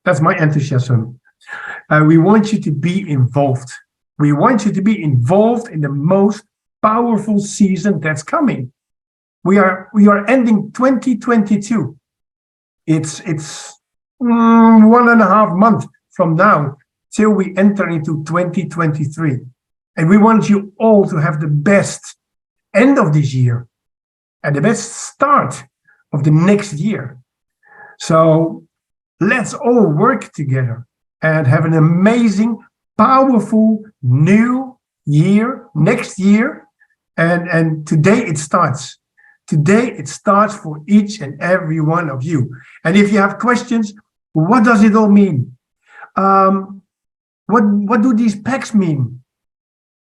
That's my enthusiasm. We want you to be involved. We want you to be involved in the most powerful season that's coming. We are ending 2022. It's 1.5 months from now till we enter into 2023. And we want you all to have the best end of this year and the best start of the next year. So let's all work together and have an amazing, powerful new year, next year. And today it starts. Today it starts for each and every one of you. And if you have questions, what does it all mean? What do these packs mean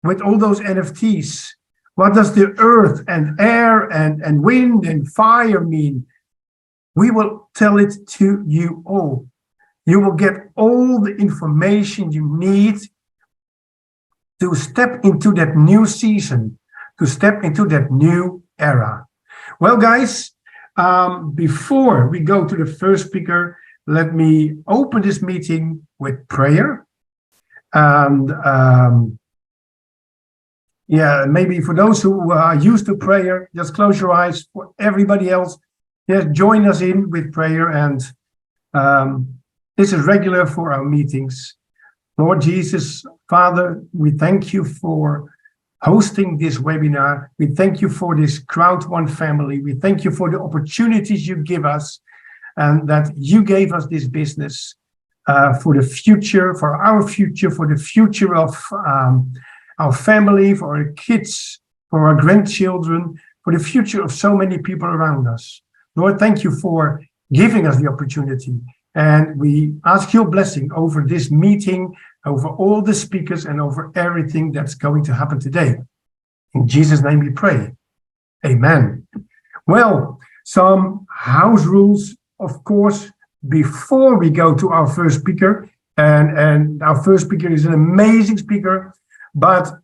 with all those NFTs? What does the earth and air and wind and fire mean? We will tell it to you all. You will get all the information you need to step into that new season, to step into that new era. Well, guys, before we go to the first speaker, let me open this meeting with prayer. And yeah, maybe for those who are used to prayer, just close your eyes. For everybody else, yes, join us in with prayer. And this is regular for our meetings. Lord Jesus, Father, we thank you for hosting this webinar. We thank you for this Crowd1 family. We thank you for the opportunities you give us and that you gave us this business for the future, for our future, for the future of our family, for our kids, for our grandchildren, for the future of so many people around us. Lord, thank you for giving us the opportunity. And we ask your blessing over this meeting, over all the speakers, and over everything that's going to happen today. In Jesus' name we pray. Amen. Well, some house rules, of course, before we go to our first speaker. And our first speaker is an amazing speaker, but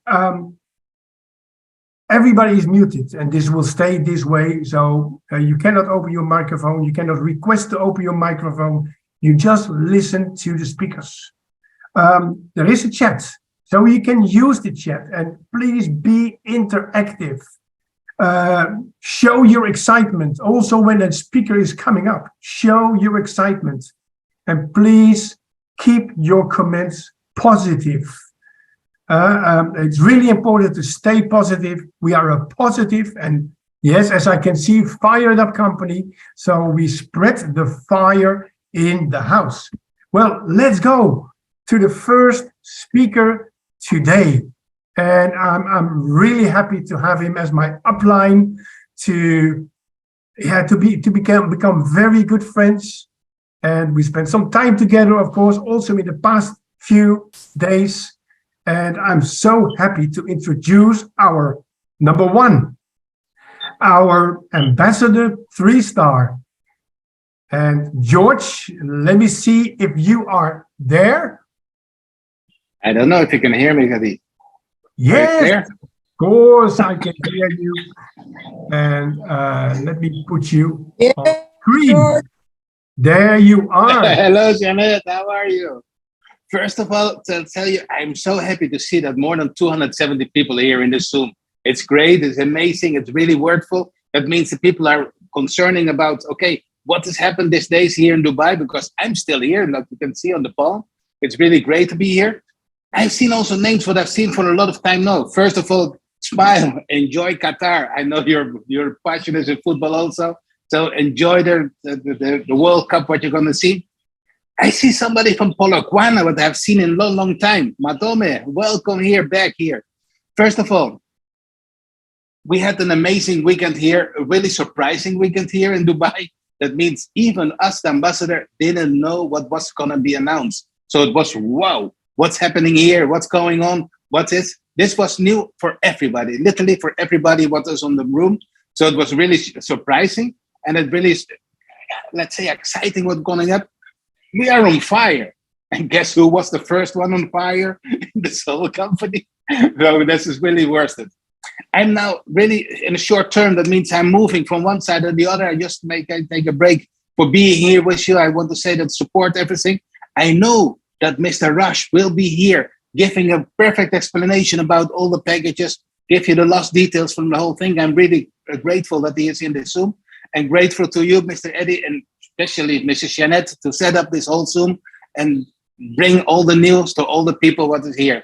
everybody is muted, and this will stay this way. So you cannot open your microphone. You cannot request to open your microphone. You just listen to the speakers. There is a chat, so you can use the chat, and please be interactive. Show your excitement. Also, when a speaker is coming up, show your excitement. And please keep your comments positive. It's really important to stay positive. We are a positive and, yes, as I can see, fired up company. So we spread the fire in the house. Well, let's go to the first speaker today. And I'm really happy to have him as my upline to become very good friends. And we spent some time together, of course, also in the past few days. And I'm so happy to introduce our number one, our ambassador 3-star. And George, let me see if you are there. I don't know if you can hear me, Eddie. Yes, of course I can hear you. And let me put you on screen. There you are. Hello, Jeanette. How are you? First of all, to tell you, I'm so happy to see that more than 270 people here in this Zoom. It's great. It's amazing. It's really worthwhile. That means that people are concerning about, okay, what has happened these days here in Dubai? Because I'm still here, like you can see on the phone. It's really great to be here. I've seen also names what I've seen for a lot of time now. First of all, smile, enjoy Qatar. I know you're passionate in football also. So enjoy the World Cup, what you're going to see. I see somebody from Polokwane, what I've seen in a long, long time. Matome, welcome here, back here. First of all, we had an amazing weekend here, a really surprising weekend here in Dubai. That means even us, the ambassador, didn't know what was going to be announced. So it was, wow, what's happening here? What's going on? What is? This was new for everybody, literally for everybody what was on the room. So it was really surprising. And it really, let's say, exciting what's going up. We are on fire. And guess who was the first one on fire in this whole company? So this is really worth it. I'm now really in a short term. That means I'm moving from one side to the other. I just take a break for being here with you. I want to say that support everything. I know that Mr. Rush will be here giving a perfect explanation about all the packages, give you the last details from the whole thing. I'm really grateful that he is in the Zoom, and grateful to you, Mr. Eddie, and especially Mrs. Jeanette, to set up this whole Zoom and bring all the news to all the people what is here.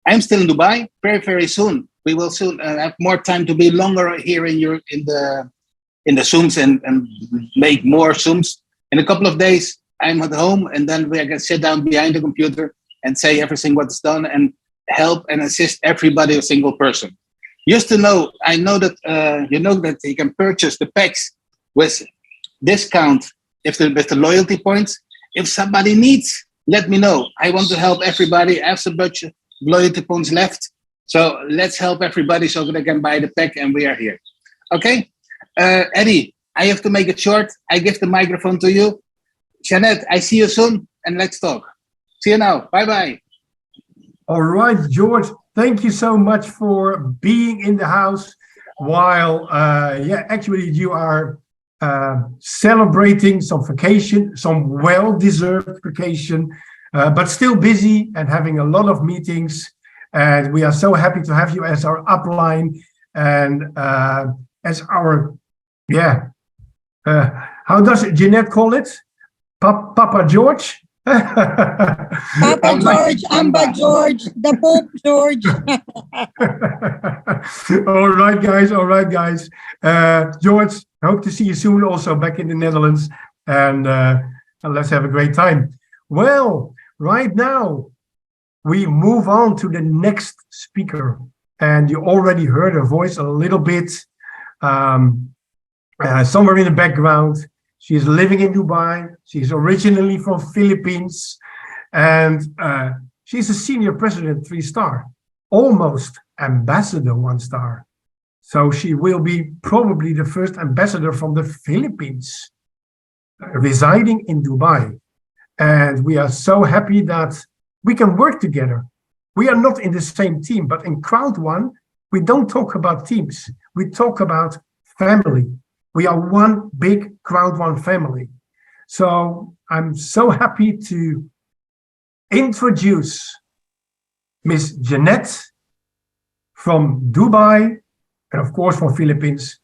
I'm still in Dubai. Very, very soon. We will soon have more time to be longer here in the Zooms and make more Zooms. In a couple of days, I'm at home, and then we can sit down behind the computer and say everything what's done and help and assist everybody, a single person. Just to know, I know that you know that you can purchase the packs with discount with the loyalty points. If somebody needs, let me know. I want to help everybody. I have some budget loyalty points left. So let's help everybody so that they can buy the pack, and we are here. Okay? Eddie, I have to make it short. I give the microphone to you. Jeanette, I see you soon, and let's talk. See you now. Bye-bye. All right, George, thank you so much for being in the house while, actually you are celebrating some vacation, some well-deserved vacation, but still busy and having a lot of meetings. And we are so happy to have you as our upline and as our, how does Jeanette call it? Papa George? Papa George, Amba George, the Pope George. All right, guys. George, hope to see you soon also back in the Netherlands. And let's have a great time. Well, right now, we move on to the next speaker. And you already heard her voice a little bit somewhere in the background. She's living in Dubai. She's originally from Philippines. And she's a senior president 3-star, almost ambassador 1-star. So she will be probably the first ambassador from the Philippines residing in Dubai. And we are so happy that we can work together. We are not in the same team, but in Crowd1, we don't talk about teams. We talk about family. We are one big Crowd1 family. So I'm so happy to introduce Miss Jeanette from Dubai, and of course from Philippines,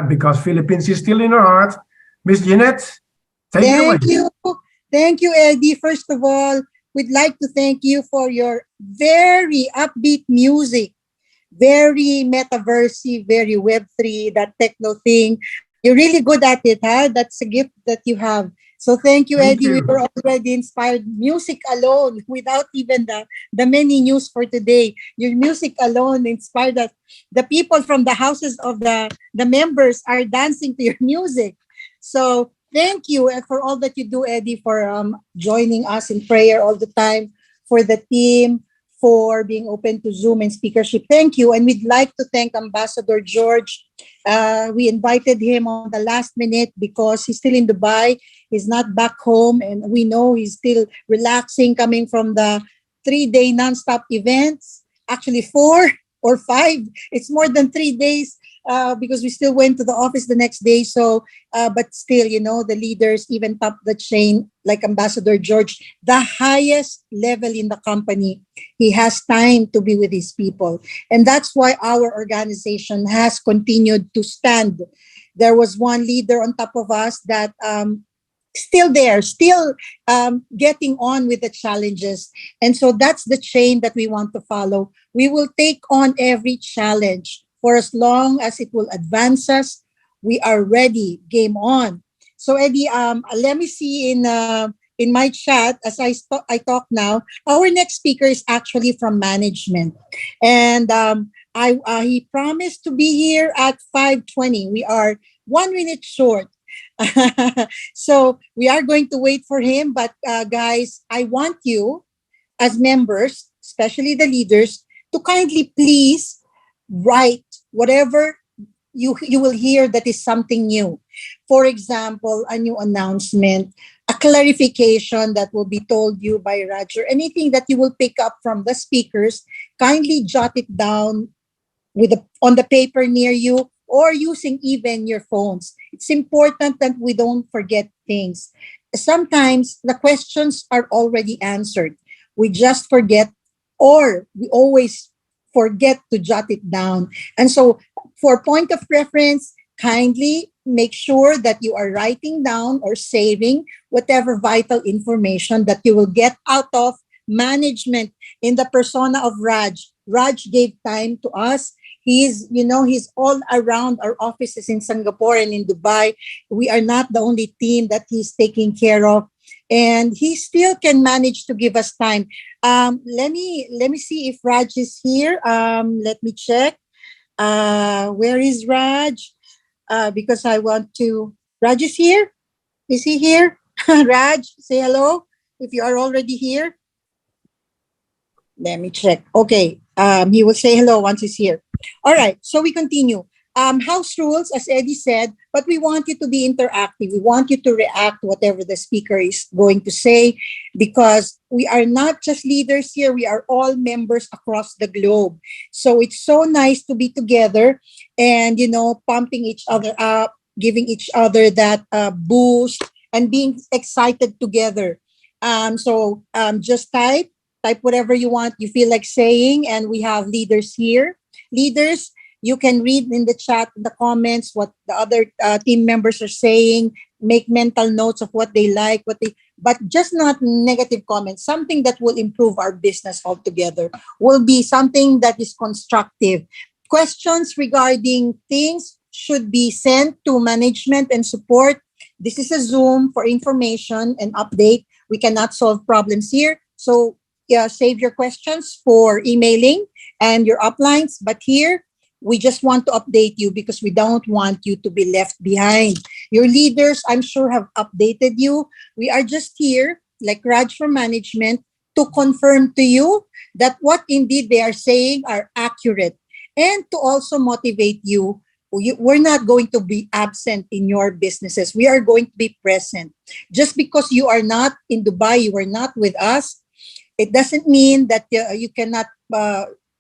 because Philippines is still in her heart. Miss Jeanette, take it away. Thank you. Thank you, Eddie. First of all, we'd like to thank you for your very upbeat music, very metaversy, very Web3, that techno thing. You're really good at it, huh? That's a gift that you have. So thank you, Eddie. We were already inspired. Music alone, without even the many news for today. Your music alone inspired us. The people from the houses of the members are dancing to your music. So thank you for all that you do, Eddie, for joining us in prayer all the time, for the team, for being open to Zoom and speakership. Thank you. And we'd like to thank Ambassador George. We invited him on the last minute because he's still in Dubai. He's not back home. And we know he's still relaxing, coming from the 3-day nonstop events. Actually, 4 or 5. It's more than 3 days because we still went to the office the next day. So, but still, you know, the leaders even top the chain, like Ambassador George, the highest level in the company. He has time to be with his people. And that's why our organization has continued to stand. There was one leader on top of us that still there, still getting on with the challenges. And so that's the chain that we want to follow. We will take on every challenge for as long as it will advance us. We are ready, game on. So Eddie, let me see in my chat as I talk now. Our next speaker is actually from management, and he promised to be here at 5:20. We are 1 minute short. So we are going to wait for him. But guys, I want you as members, especially the leaders, to kindly please write whatever you will hear that is something new. For example, a new announcement, a clarification that will be told you by Roger, anything that you will pick up from the speakers, kindly jot it down on the paper near you, or using even your phones. It's important that we don't forget things. sometimes the questions are already answered. We just forget, or we always forget to jot it down. And so, for point of reference, kindly make sure that you are writing down or saving whatever vital information that you will get out of management in the persona of Raj. Raj gave time to us. He's all around our offices in Singapore and in Dubai. We are not the only team that he's taking care of, and he still can manage to give us time. Let me see if Raj is here. Let me check. Where is Raj? Because I want to. Raj is here. Is he here? Raj, say hello if you are already here. Let me check. Okay. He will say hello once he's here. All right. So we continue. House rules, as Eddie said, but we want you to be interactive. We want you to react to whatever the speaker is going to say, because we are not just leaders here. We are all members across the globe. So it's so nice to be together and, pumping each other up, giving each other that boost and being excited together. Just type whatever you want, you feel like saying, and we have leaders here. Leaders, you can read in the chat, in the comments, what the other team members are saying. Make mental notes of what they like, but just not negative comments. Something that will improve our business altogether will be something that is constructive. Questions regarding things should be sent to management and support. This is a Zoom for information and update. We cannot solve problems here. So save your questions for emailing and your uplines. But here, we just want to update you because we don't want you to be left behind. Your leaders, I'm sure, have updated you. We are just here, like Raj from management, to confirm to you that what indeed they are saying are accurate, and to also motivate you. We're not going to be absent in your businesses. We are going to be present. Just because you are not in Dubai, you are not with us, it doesn't mean that you cannot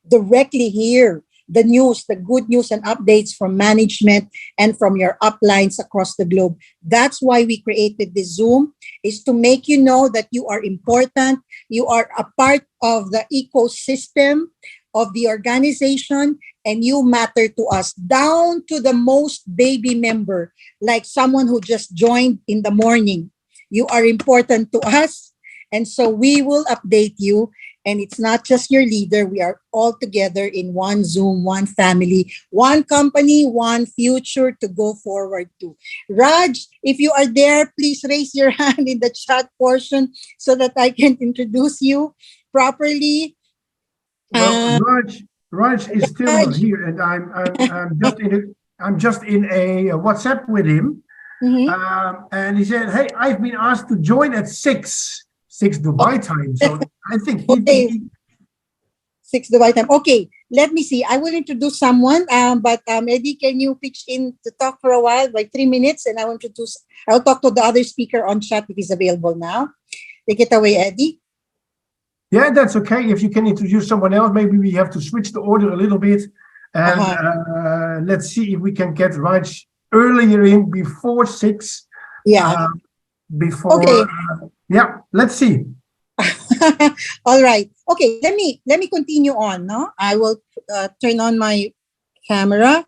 directly hear the news, the good news and updates from management and from your uplines across the globe. That's why we created this Zoom, is to make you know that you are important. You are a part of the ecosystem of the organization, and you matter to us, down to the most baby member, like someone who just joined in the morning. You are important to us. And so we will update you. And it's not just your leader. We are all together in one Zoom, one family, one company, one future to go forward to. Raj, if you are there, please raise your hand in the chat portion so that I can introduce you properly. Well, Raj is still not here, and I'm just in a WhatsApp with him, and he said, "Hey, I've been asked to join at 6 Dubai time." So I think Okay. 6 Dubai time. Okay, let me see. I will introduce someone. But Eddie, can you pitch in to talk for a while, like 3 minutes, and I'll talk to the other speaker on chat if he's available now. Take it away, Eddie. Yeah, that's okay. If you can introduce someone else, maybe we have to switch the order a little bit, and let's see if we can get Raj earlier in before 6. Yeah. Okay. Yeah, let's see. All right. Okay, let me continue on. No, I will turn on my camera.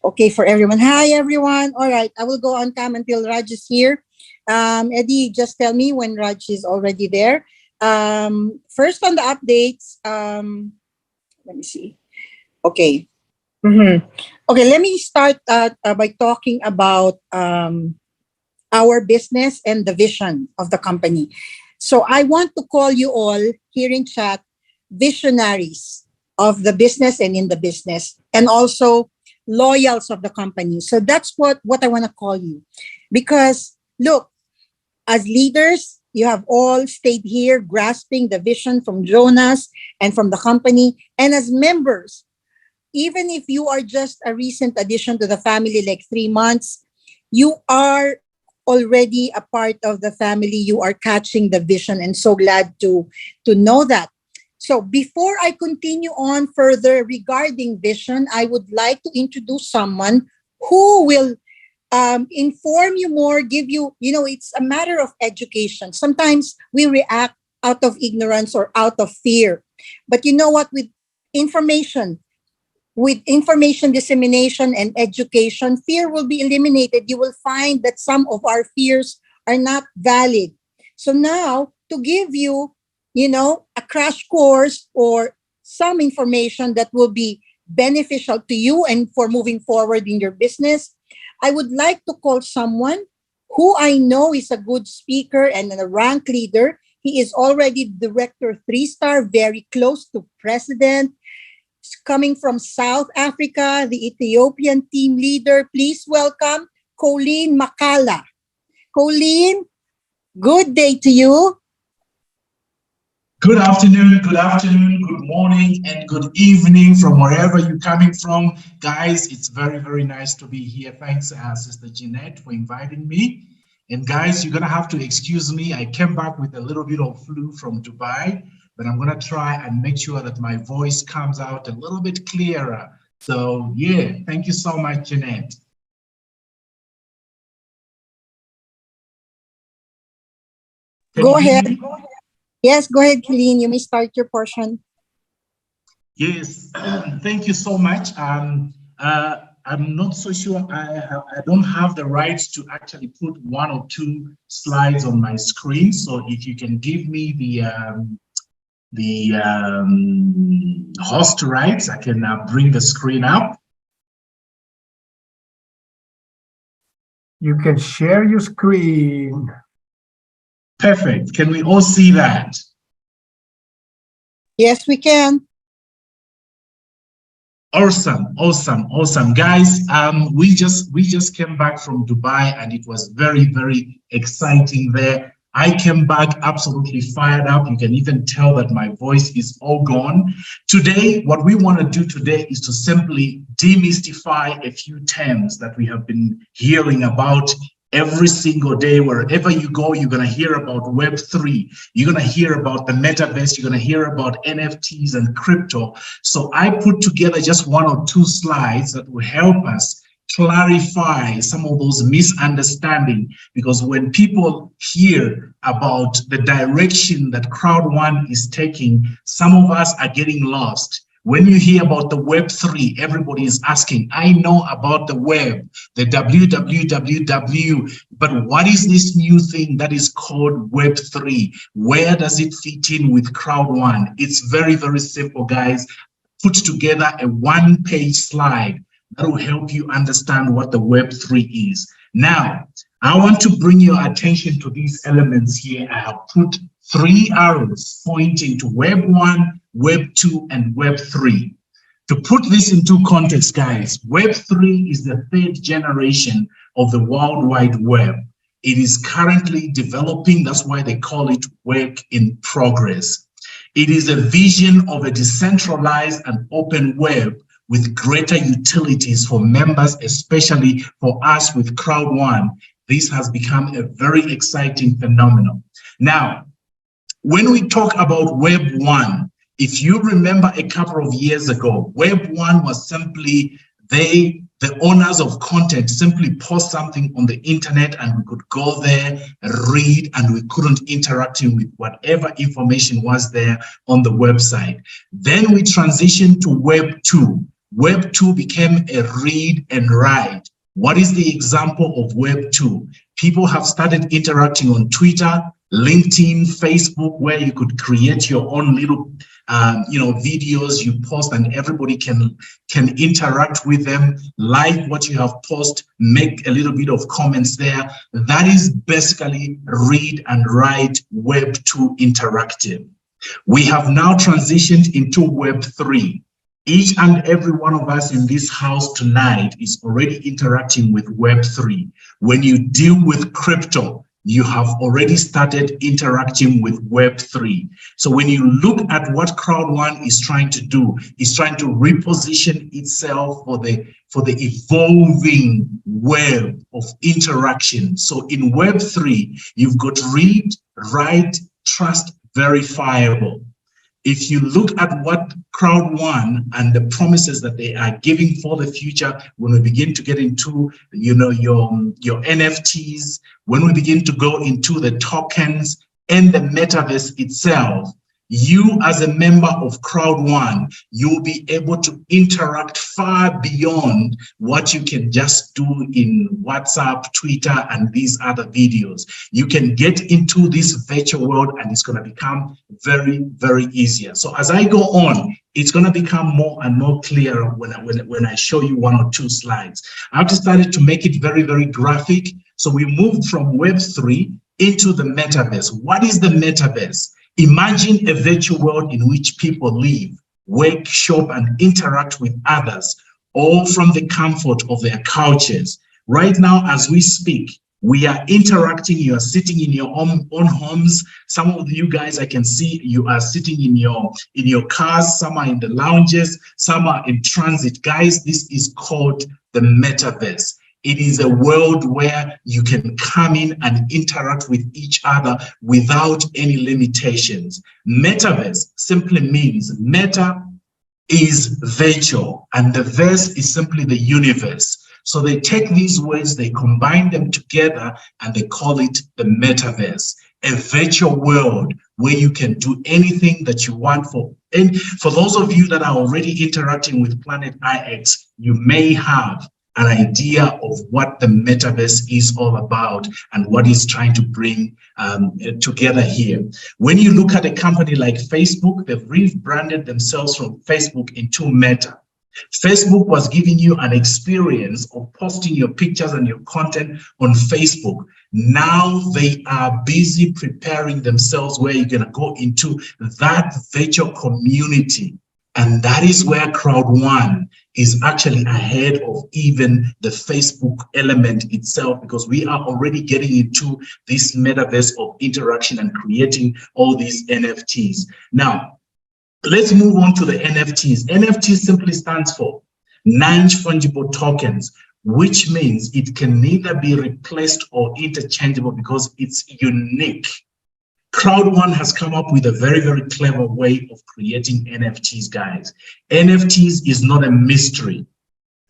Okay, for everyone. Hi, everyone. All right, I will go on cam until Raj is here. Eddie, just tell me when Raj is already there. First on the updates. Let me see. Okay. Okay, let me start by talking about our business and the vision of the company. So I want to call you all here in chat visionaries of the business and in the business, and also loyals of the company. So that's what I want to call you. Because look, as leaders, you have all stayed here grasping the vision from Jonas and from the company. And as members, even if you are just a recent addition to the family, like 3 months, you are already a part of the family. You are catching the vision, and so glad to know that. So before I continue on further regarding vision, I would like to introduce someone who will inform you more, give you, it's a matter of education. Sometimes we react out of ignorance or out of fear. But you know what? Information, with information dissemination and education, fear will be eliminated. You will find that some of our fears are not valid. So now, to give you, a crash course or some information that will be beneficial to you and for moving forward in your business, I would like to call someone who I know is a good speaker and a rank leader. He is already Director 3-star, very close to President. Coming from South Africa, the Ethiopian team leader. Please welcome Colleen Makala. Colleen, good day to you. Good afternoon, good morning, and good evening from wherever you're coming from. Guys, it's very, very nice to be here. Thanks, Sister Jeanette, for inviting me. And guys, you're going to have to excuse me. I came back with a little bit of flu from Dubai, but I'm going to try and make sure that my voice comes out a little bit clearer. So, yeah, thank you so much, Jeanette. Go ahead. Yes, go ahead, Colleen. You may start your portion. Yes, thank you so much. I'm not so sure. I don't have the right to actually put 1 or 2 slides on my screen. So if you can give me the host rights, I can bring the screen up. You can share your screen. Perfect. Can we all see that? Yes, we can. Awesome, guys. We just came back from Dubai, and it was very, very exciting there. I came back absolutely fired up. You can even tell that my voice is all gone. Today, what we want to do today is to simply demystify a few terms that we have been hearing about every single day. Wherever you go, you're going to hear about Web3. You're going to hear about the metaverse. You're going to hear about NFTs and crypto. So I put together just 1 or 2 slides that will help us clarify some of those misunderstandings, because when people hear about the direction that Crowd1 is taking, some of us are getting lost. When you hear about the Web3, everybody is asking, I know about the web, the www, but what is this new thing that is called Web3? Where does it fit in with Crowd1? It's very, very simple, guys. Put together a 1-page slide that will help you understand what the Web3 is. Now, I want to bring your attention to these elements here. I have put 3 arrows pointing to Web 1, Web 2, and Web 3. To put this into context, guys, Web 3 is the 3rd generation of the World Wide Web. It is currently developing. That's why they call it work in progress. It is a vision of a decentralized and open web with greater utilities for members, especially for us with Crowd1. This has become a very exciting phenomenon. Now, when we talk about Web 1, if you remember a couple of years ago, Web 1 was simply the owners of content simply post something on the internet and we could go there, read, and we couldn't interact with whatever information was there on the website. Then we transitioned to Web 2. Web 2 became a read and write. What is the example of Web 2? People have started interacting on Twitter, LinkedIn, Facebook, where you could create your own little videos you post, and everybody can interact with them, like what you have posted, make a little bit of comments there. That is basically read and write Web 2 interactive. We have now transitioned into Web 3. Each and every one of us in this house tonight is already interacting with Web 3. When you deal with crypto, you have already started interacting with Web 3. So when you look at what Crowd1 is trying to do, is trying to reposition itself for the evolving web of interaction. So in Web 3, you've got read, write, trust, verifiable. if you look at what Crowd1 and the promises that they are giving for the future, when we begin to get into, you know, your NFTs, when we begin to go into the tokens and the metaverse itself, you as a member of Crowd1, you'll be able to interact far beyond what you can just do in WhatsApp, Twitter, and these other videos. You can get into this virtual world and it's going to become very, very easier. So as I go on, it's going to become more and more clear when I show you one or two slides. I've decided to make it very, very graphic. So we moved from Web3 into the metaverse. What is the metaverse? Imagine a virtual world in which people live, work, shop, and interact with others, all from the comfort of their couches. Right now, as we speak, we are interacting. You are sitting in your own homes. Some of you guys, I can see you are sitting in your cars. Some are in the lounges. Some are in transit. Guys, this is called the metaverse. It is a world where you can come in and interact with each other without any limitations. Metaverse simply means meta is virtual, and the verse is simply the universe. So they take these words, they combine them together, and they call it the metaverse, a virtual world where you can do anything that you want for. And for those of you that are already interacting with Planet IX, you may have an idea of what the metaverse is all about and what it's trying to bring together here. When you look at a company like Facebook, they've rebranded themselves from Facebook into Meta. Facebook was giving you an experience of posting your pictures and your content on Facebook. Now they are busy preparing themselves where you're going to go into that virtual community. And that is where Crowd1 is actually ahead of even the Facebook element itself, because we are already getting into this metaverse of interaction and creating all these NFTs. Now, let's move on to the NFTs. NFT simply stands for non-fungible tokens, which means it can neither be replaced or interchangeable because it's unique. Crowd1 has come up with a very, very clever way of creating NFTs, guys. NFTs is not a mystery.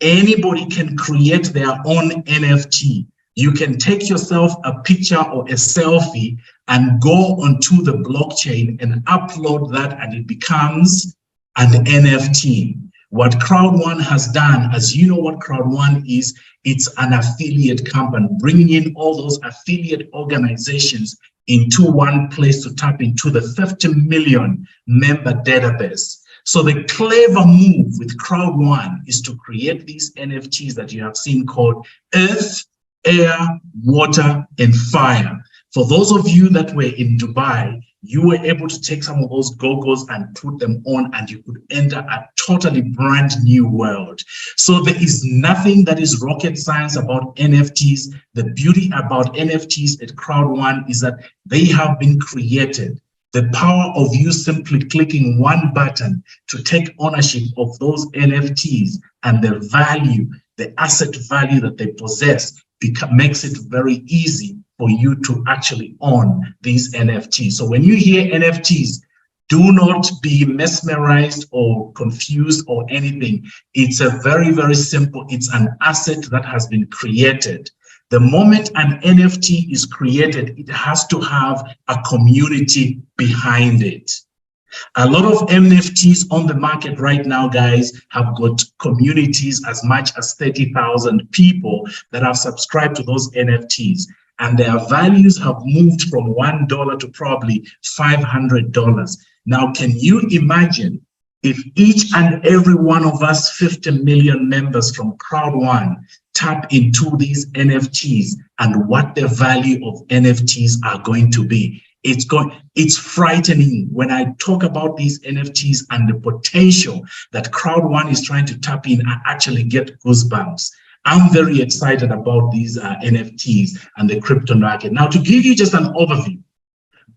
Anybody can create their own NFT. You can take yourself a picture or a selfie and go onto the blockchain and upload that, and it becomes an NFT. What Crowd1 has done, as you know what Crowd1 is, it's an affiliate company, bringing in all those affiliate organizations into one place to tap into the 50 million member database. So the clever move with Crowd1 is to create these NFTs that you have seen called Earth, Air, Water, and Fire. For those of you that were in Dubai, you were able to take some of those goggles and put them on, and you could enter a totally brand new world. So there is nothing that is rocket science about NFTs. The beauty about NFTs at Crowd1 is that they have been created. The power of you simply clicking one button to take ownership of those NFTs and the value, the asset value that they possess, makes it very easy for you to actually own these NFTs. So when you hear NFTs, do not be mesmerized or confused or anything. It's a very, very simple, it's an asset that has been created. The moment an NFT is created, it has to have a community behind it. A lot of NFTs on the market right now, guys, have got communities as much as 30,000 people that have subscribed to those NFTs. And their values have moved from $1 to probably $500. Now, can you imagine if each and every one of us 50 million members from Crowd1 tap into these NFTs and what the value of NFTs are going to be? It's frightening when I talk about these NFTs and the potential that Crowd1 is trying to tap in. I actually get goosebumps. I'm very excited about these NFTs and the crypto market. Now, to give you just an overview,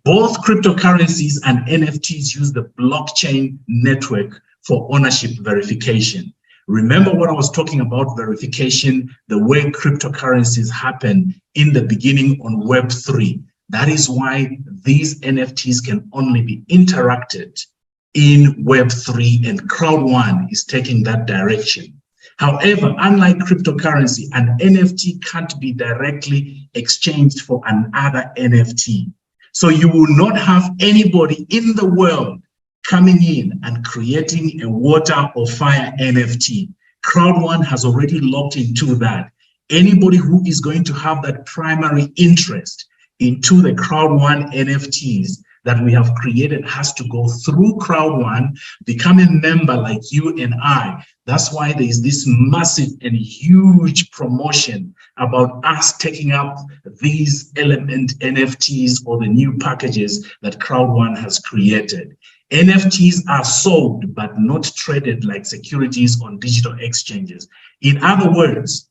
both cryptocurrencies and NFTs use the blockchain network for ownership verification. Remember what I was talking about verification, the way cryptocurrencies happen in the beginning on Web3. That is why these NFTs can only be interacted in Web3, and Crowd1 is taking that direction. However, unlike cryptocurrency, an NFT can't be directly exchanged for another NFT. So you will not have anybody in the world coming in and creating a water or fire NFT. Crowd1 has already locked into that. Anybody who is going to have that primary interest into the Crowd1 NFTs that we have created has to go through Crowd1, become a member like you and I. That's why there is this massive and huge promotion about us taking up these element NFTs or the new packages that Crowd1 has created. NFTs are sold but not traded like securities on digital exchanges. In other words,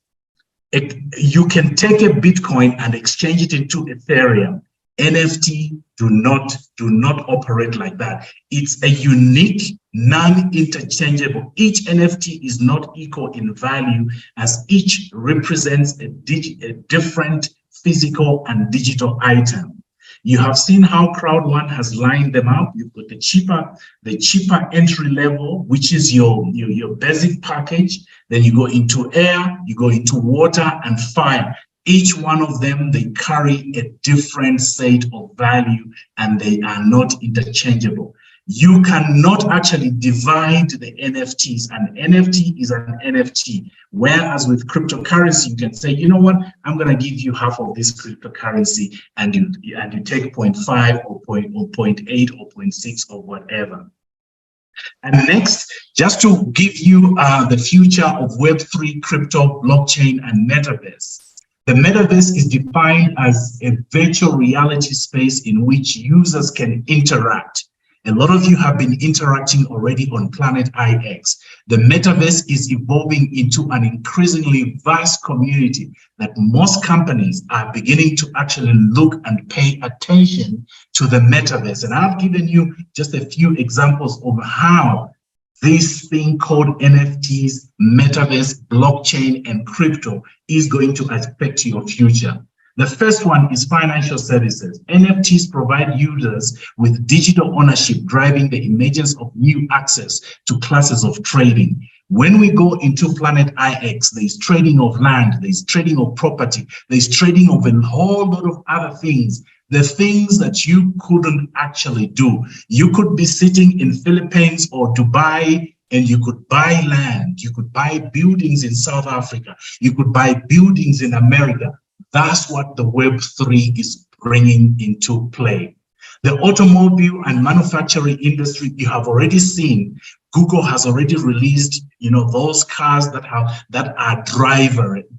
you can take a Bitcoin and exchange it into Ethereum. NFT do not operate like that. It's a unique, non-interchangeable. Each NFT is not equal in value, as each represents a different physical and digital item. You have seen how Crowd1 has lined them up. You've got the cheaper entry level, which is your basic package. Then you go into air, you go into water and fire. Each one of them, they carry a different set of value and they are not interchangeable. You cannot actually divide the NFTs. An NFT is an NFT. Whereas with cryptocurrency, you can say, you know what, I'm going to give you half of this cryptocurrency and you take 0.5 or 0.8 or 0.6 or whatever. And next, just to give you the future of Web3, crypto, blockchain, and metaverse. The metaverse is defined as a virtual reality space in which users can interact. A lot of you have been interacting already on Planet IX. The metaverse is evolving into an increasingly vast community that most companies are beginning to actually look and pay attention to the metaverse. And I've given you just a few examples of how this thing called NFTs, metaverse, blockchain, and crypto is going to affect your future. The first one is financial services. NFTs provide users with digital ownership, driving the emergence of new access to classes of trading. When we go into Planet IX, there's trading of land, there's trading of property, there's trading of a whole lot of other things. The things that you couldn't actually do. You could be sitting in Philippines or Dubai and you could buy land. You could buy buildings in South Africa. You could buy buildings in America. That's what the Web3 is bringing into play. The automobile and manufacturing industry, you have already seen, Google has already released, those cars that are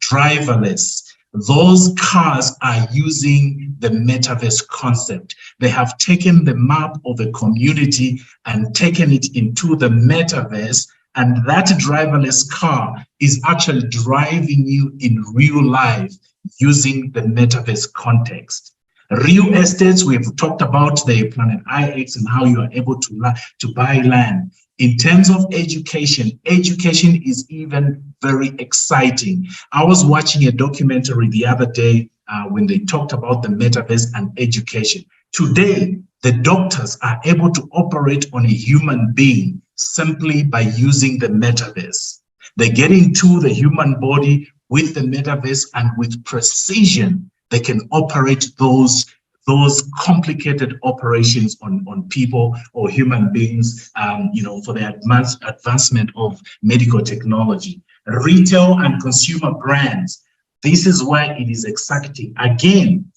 driverless. Those cars are using the metaverse concept. They have taken the map of a community and taken it into the metaverse, and that driverless car is actually driving you in real life using the metaverse context. Real estates, we've talked about the Planet IX and how you are able to buy land. In terms of education, education is even very exciting. I was watching a documentary the other day when they talked about the metaverse and education. Today, the doctors are able to operate on a human being simply by using the metaverse. They get into the human body with the metaverse, and with precision, they can operate those complicated operations on people or human beings, for the advancement of medical technology. Retail and consumer brands, this is why it is exciting. Again,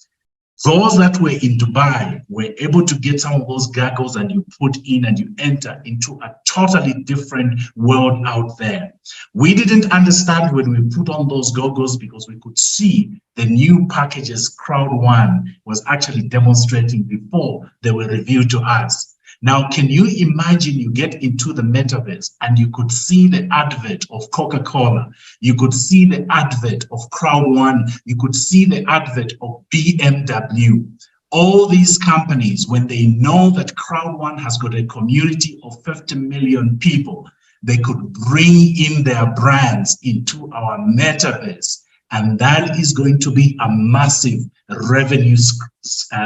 those that were in Dubai were able to get some of those goggles and you put in and you enter into a totally different world out there. We didn't understand when we put on those goggles because we could see the new packages Crowd1 was actually demonstrating before they were revealed to us. Now, can you imagine you get into the metaverse and you could see the advert of Coca-Cola, you could see the advert of Crowd1, you could see the advert of BMW. All these companies, when they know that Crowd1 has got a community of 50 million people, they could bring in their brands into our metaverse And that is going to be a massive revenue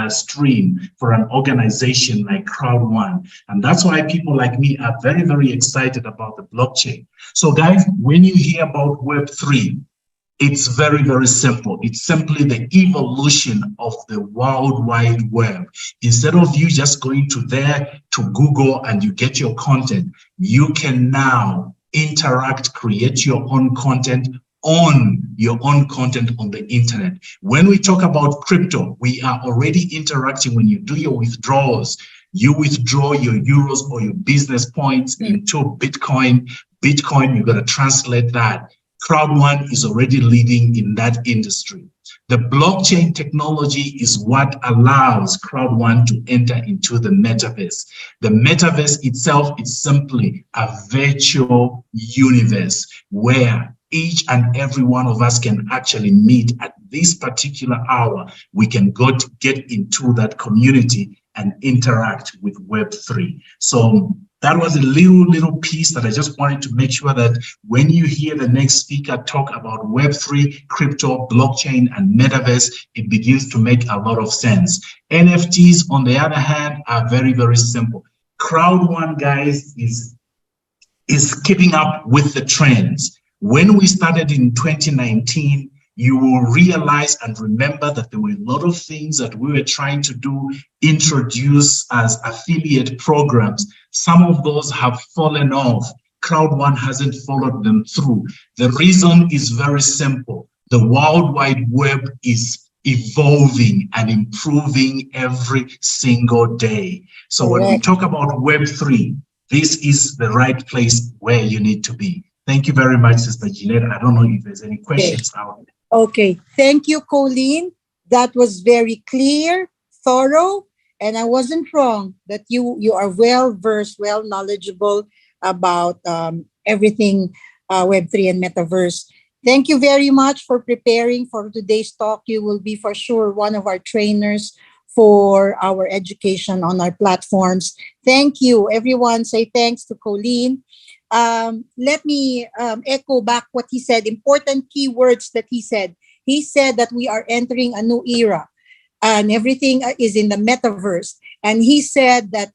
stream for an organization like Crowd1. And that's why people like me are very, very excited about the blockchain. So guys, when you hear about Web3, it's very, very simple. It's simply the evolution of the World Wide Web. Instead of you just going to Google and you get your content, you can now interact, create your own content on the internet. When we talk about crypto, we are already interacting. When you do your withdrawals, you withdraw your euros or your business points into Bitcoin. You got to translate that. Crowd1 is already leading in that industry. The blockchain technology is what allows Crowd1 to enter into the metaverse. The metaverse itself is simply a virtual universe where each and every one of us can actually meet at this particular hour. We can get into that community and interact with Web3. So that was a little piece that I just wanted to make sure that when you hear the next speaker talk about Web3, crypto, blockchain, and metaverse, it begins to make a lot of sense. NFTs, on the other hand, are very, very simple. Crowd1, guys, is keeping up with the trends. When we started in 2019, you will realize and remember that there were a lot of things that we were trying to do, introduce as affiliate programs. Some of those have fallen off. Crowd1 hasn't followed them through. The reason is very simple. The World Wide Web is evolving and improving every single day. So when we talk about Web3, this is the right place where you need to be. Thank you very much, Sister Jeanette. I don't know if there's any questions out there. Okay, thank you, Colleen. That was very clear, thorough, and I wasn't wrong that you are well-versed, well-knowledgeable about everything Web3 and Metaverse. Thank you very much for preparing for today's talk. You will be for sure one of our trainers for our education on our platforms. Thank you, everyone. Say thanks to Colleen. Let me echo back what he said, important keywords that he said. He said that we are entering a new era and everything is in the metaverse. And he said that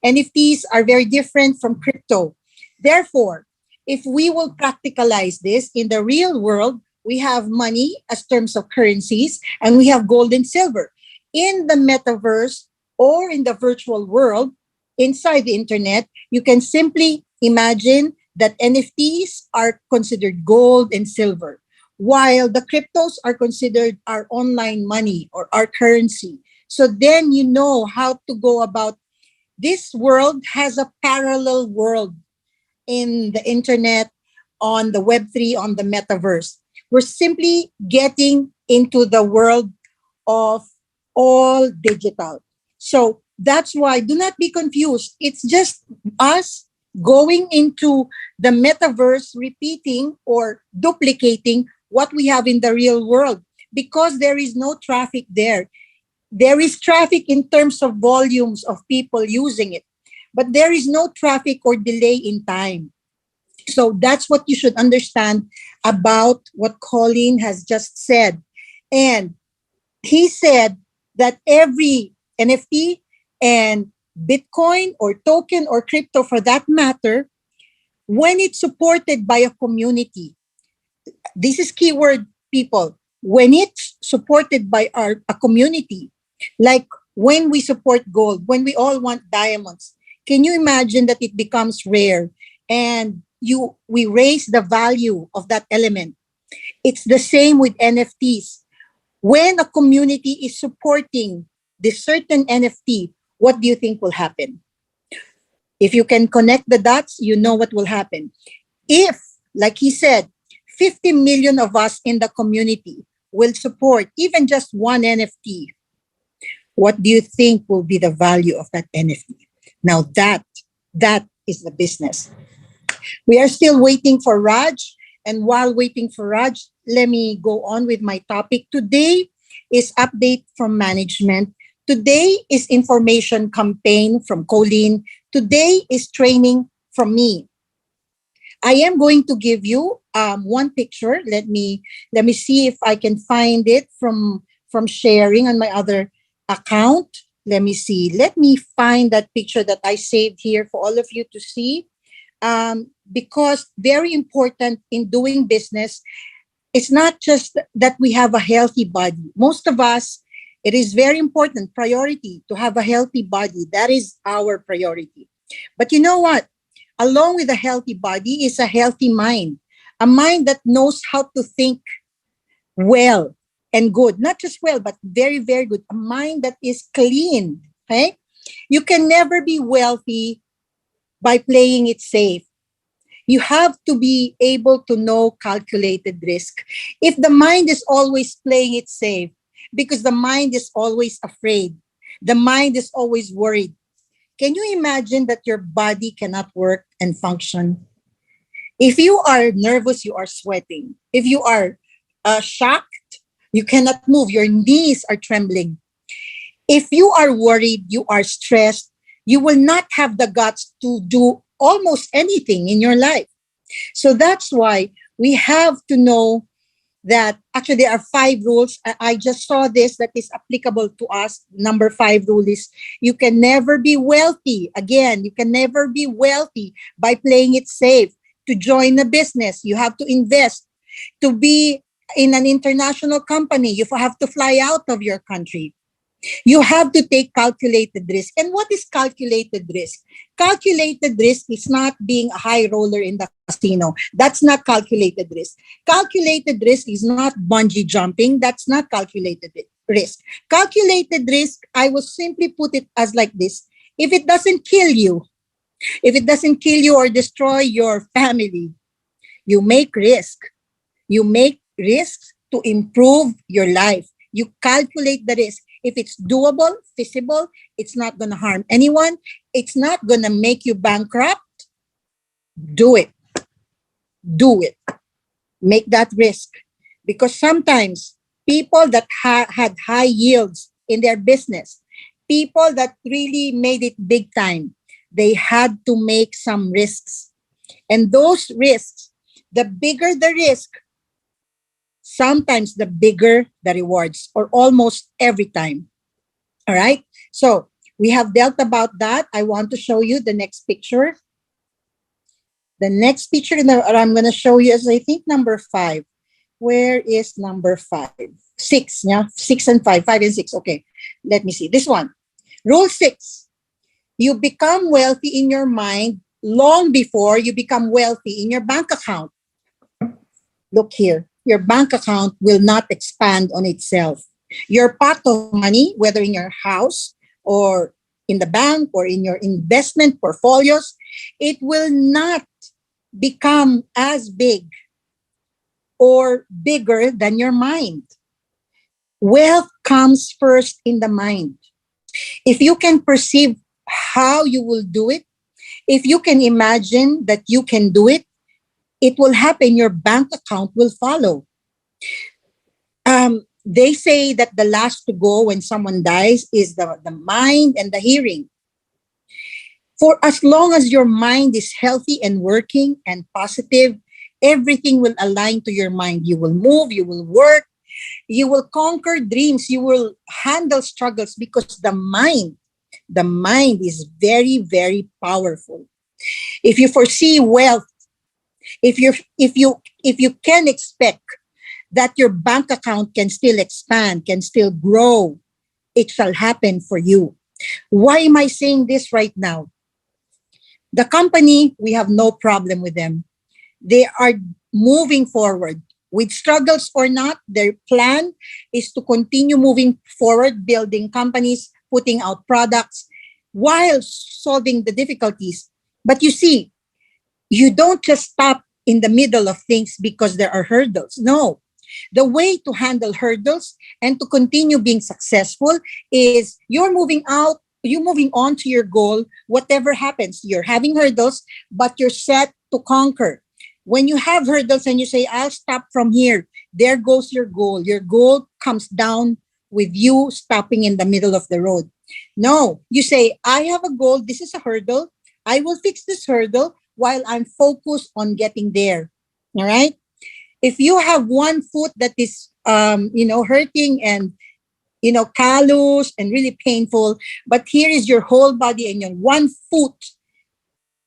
NFTs are very different from crypto. Therefore, if we will practicalize this in the real world, we have money as terms of currencies and we have gold and silver. In the metaverse or in the virtual world, inside the internet, you can simply imagine that NFTs are considered gold and silver, while the cryptos are considered our online money or our currency. So then you know how to go about. This world has a parallel world in the internet, on the Web3, on the metaverse. We're simply getting into the world of all digital. So that's why do not be confused. It's just us going into the metaverse, repeating or duplicating what we have in the real world, because there is no traffic there. There is traffic in terms of volumes of people using it, but there is no traffic or delay in time. So that's what you should understand about what Colleen has just said. And he said that every NFT and Bitcoin or token or crypto for that matter, when it's supported by a community, this is keyword, people, when it's supported by a community, like when we support gold, when we all want diamonds, can you imagine that it becomes rare and we raise the value of that element? It's the same with NFTs. When a community is supporting this certain NFT, what do you think will happen? If you can connect the dots, you know what will happen. If, like he said, 50 million of us in the community will support even just one NFT, what do you think will be the value of that NFT? Now that is the business. We are still waiting for Raj. And while waiting for Raj, let me go on with my topic. Today is update from management. Today is information campaign from Colleen. Today is training from me. I am going to give you one picture. Let me see if I can find it from sharing on my other account. Let me see. Let me find that picture that I saved here for all of you to see. Because very important in doing business, it's not just that we have a healthy body. Most of us, it is very important priority to have a healthy body. That is our priority. But you know what? Along with a healthy body is a healthy mind, a mind that knows how to think well and good, not just well, but very, very good. A mind that is clean. Okay. You can never be wealthy by playing it safe. You have to be able to know calculated risk. If the mind is always playing it safe, because the mind is always afraid, the mind is always worried. Can you imagine that your body cannot work and function? If you are nervous, you are sweating. If you are shocked, you cannot move. Your knees are trembling. If you are worried, you are stressed, you will not have the guts to do almost anything in your life. So that's why we have to know that actually there are 5 rules. I just saw this that is applicable to us. Number 5 rule is you can never be wealthy. Again, you can never be wealthy by playing it safe. To join a business, you have to invest. To be in an international company, you have to fly out of your country. You have to take calculated risk. And what is calculated risk? Calculated risk is not being a high roller in the casino. That's not calculated risk. Calculated risk is not bungee jumping. That's not calculated risk. Calculated risk, I will simply put it as like this. If it doesn't kill you, or destroy your family, you make risk. You make risks to improve your life. You calculate the risk. If it's doable, feasible, it's not going to harm anyone, it's not going to make you bankrupt, do it. Do it. Make that risk. Because sometimes people that had high yields in their business, people that really made it big time, they had to make some risks. And those risks, the bigger the risk, sometimes the bigger the rewards, or almost every time. All right. So we have dealt about that. I want to show you the next picture. The next picture that I'm going to show you is, I think, number 5. Where is number 5? 6. Yeah. 6 and 5. 5 and 6. Okay. Let me see. This one. Rule 6. You become wealthy in your mind long before you become wealthy in your bank account. Look here. Your bank account will not expand on itself. Your pot of money, whether in your house or in the bank or in your investment portfolios, it will not become as big or bigger than your mind. Wealth comes first in the mind. If you can perceive how you will do it, if you can imagine that you can do it, it will happen. Your bank account will follow. They say that the last to go when someone dies is the mind and the hearing. For as long as your mind is healthy and working and positive, everything will align to your mind. You will move, you will work, you will conquer dreams, you will handle struggles, because the mind is very, very powerful. If you foresee wealth, if you can expect that your bank account can still expand, can still grow, it shall happen for you. Why am I saying this right now? The company, we have no problem with them. They are moving forward. With struggles or not, their plan is to continue moving forward, building companies, putting out products, while solving the difficulties. But you see, you don't just stop in the middle of things because there are hurdles. No. The way to handle hurdles and to continue being successful is you're moving on to your goal. Whatever happens, you're having hurdles, but you're set to conquer. When you have hurdles and you say, I'll stop from here, there goes your goal. Your goal comes down with you stopping in the middle of the road. No, you say, I have a goal. This is a hurdle. I will fix this hurdle. while I'm focused on getting there. All right. If you have one foot that is, hurting and, callous and really painful, but here is your whole body and your one foot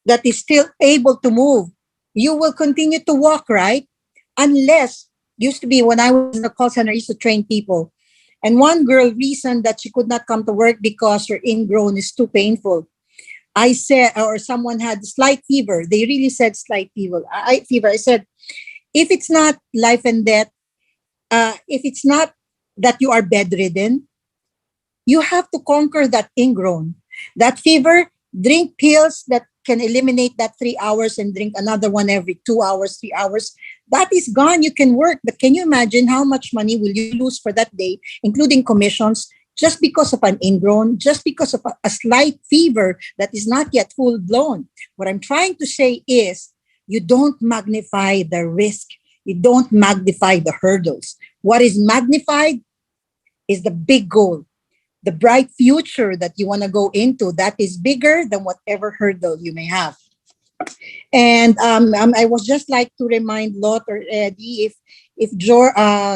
that is still able to move, you will continue to walk, right? Unless, used to be when I was in the call center, I used to train people. And one girl reasoned that she could not come to work because her ingrown is too painful. I said, or someone had slight fever. They really said slight fever. I said, if it's not life and death, if it's not that you are bedridden, you have to conquer that ingrown. That fever, drink pills that can eliminate that 3 hours and drink another one every 2 hours, 3 hours. That is gone. You can work. But can you imagine how much money will you lose for that day, including commissions, just because of an ingrown, just because of a slight fever that is not yet full blown? What I'm trying to say is you don't magnify the risk. You don't magnify the hurdles. What is magnified is the big goal, the bright future that you want to go into. That is bigger than whatever hurdle you may have. And I was just like to remind Lot or Eddie, if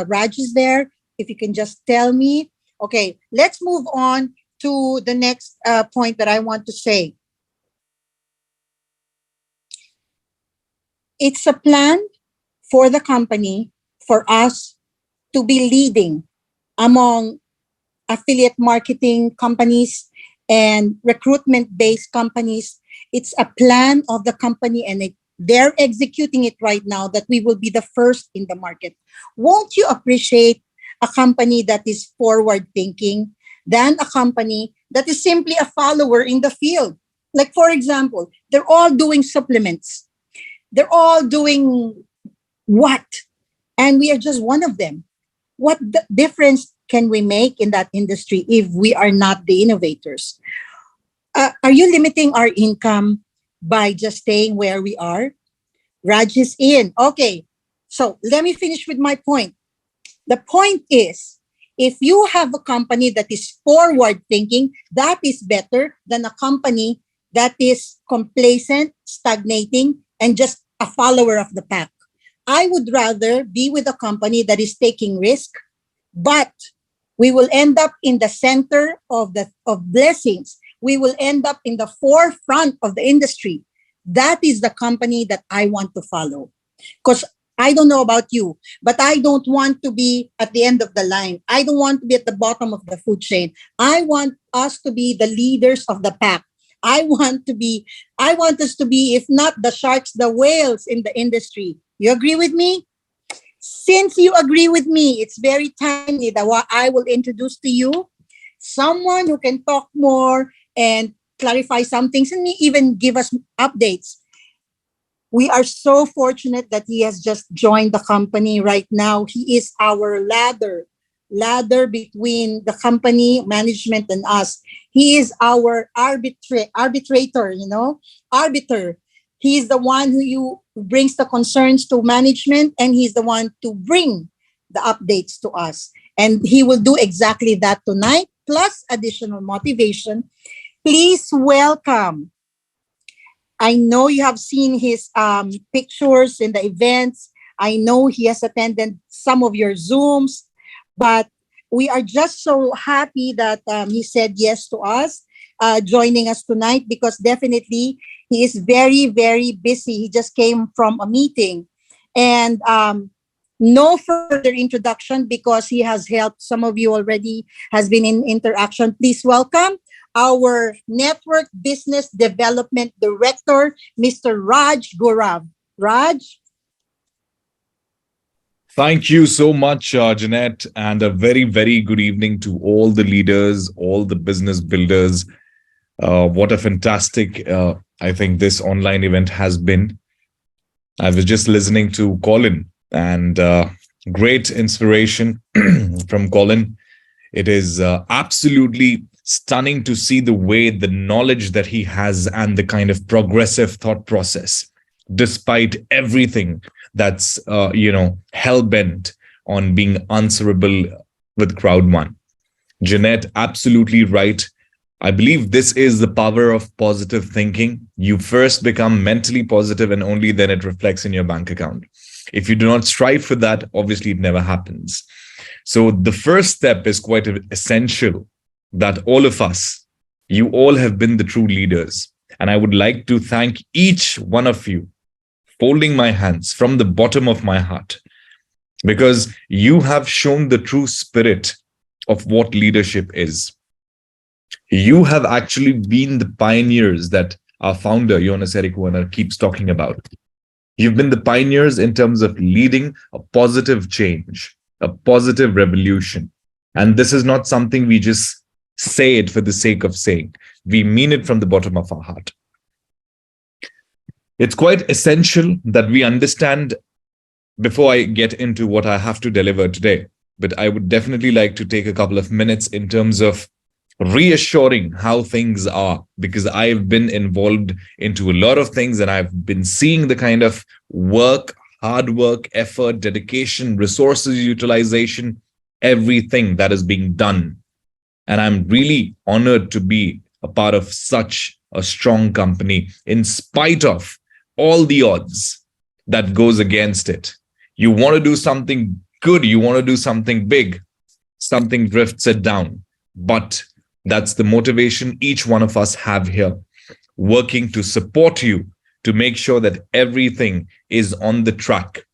Raj is there, if you can just tell me. Okay, let's move on to the next point that I want to say. It's a plan for the company for us to be leading among affiliate marketing companies and recruitment-based companies. It's a plan of the company, and they're executing it right now, that we will be the first in the market. Won't you appreciate a company that is forward-thinking than a company that is simply a follower in the field? Like, for example, they're all doing supplements. They're all doing what? And we are just one of them. What difference can we make in that industry if we are not the innovators? Are you limiting our income by just staying where we are? Raj is in. Okay, so let me finish with my point. The point is, if you have a company that is forward thinking, that is better than a company that is complacent, stagnating, and just a follower of the pack. I would rather be with a company that is taking risk, but we will end up in the center of blessings. We will end up in the forefront of the industry. That is the company that I want to follow. Because I don't know about you, but I don't want to be at the end of the line. I don't want to be at the bottom of the food chain. I want us to be the leaders of the pack. I want us to be, if not the sharks, the whales in the industry. You agree with me? Since you agree with me, it's very timely that what I will introduce to you someone who can talk more and clarify some things and even give us updates. We are so fortunate that he has just joined the company right now. He is our ladder between the company management and us. He is our arbitrator, arbiter. He is the one who brings the concerns to management, and he's the one to bring the updates to us. And he will do exactly that tonight, plus additional motivation. Please welcome. I know you have seen his pictures in the events. I know he has attended some of your Zooms, but we are just so happy that he said yes to us, joining us tonight, because definitely he is very, very busy. He just came from a meeting. And no further introduction, because he has helped some of you already, has been in interaction. Please welcome our Network Business Development Director, Mr. Raj Gaurav. Raj? Thank you so much, Jeanette, and a very, very good evening to all the leaders, all the business builders. What a fantastic, I think, this online event has been. I was just listening to Colin, and great inspiration from Colin. It is absolutely stunning to see the way, the knowledge that he has, and the kind of progressive thought process, despite everything that's hell-bent on being answerable with Crowd1. Jeanette, absolutely right. I believe this is the power of positive thinking. You first become mentally positive and only then it reflects in your bank account. If you do not strive for that, obviously it never happens. So the first step is quite essential, that all of us, you all have been the true leaders. And I would like to thank each one of you, folding my hands from the bottom of my heart, because you have shown the true spirit of what leadership is. You have actually been the pioneers that our founder, Jonas Erik Werner, keeps talking about. You've been the pioneers in terms of leading a positive change, a positive revolution. And this is not something we just say it for the sake of saying. We mean it from the bottom of our heart. It's quite essential that we understand, before I get into what I have to deliver today, but I would definitely like to take a couple of minutes in terms of reassuring how things are, because I've been involved into a lot of things and I've been seeing the kind of work, hard work, effort, dedication, resources utilization, everything that is being done. And I'm really honored to be a part of such a strong company in spite of all the odds that goes against it. You want to do something good, you want to do something big, something drifts it down. But that's the motivation each one of us have here, working to support you, to make sure that everything is on the track.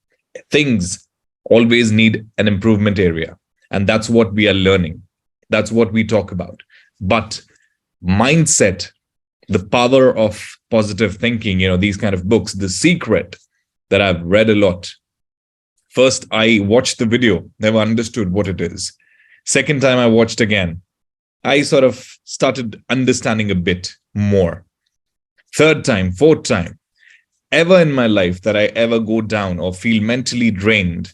Things always need an improvement area. And that's what we are learning. That's what we talk about. But mindset, the power of positive thinking, these kind of books, The Secret, that I've read a lot. First, I watched the video, never understood what it is. Second time I watched again, I sort of started understanding a bit more. Third time, fourth time, ever in my life that I ever go down or feel mentally drained,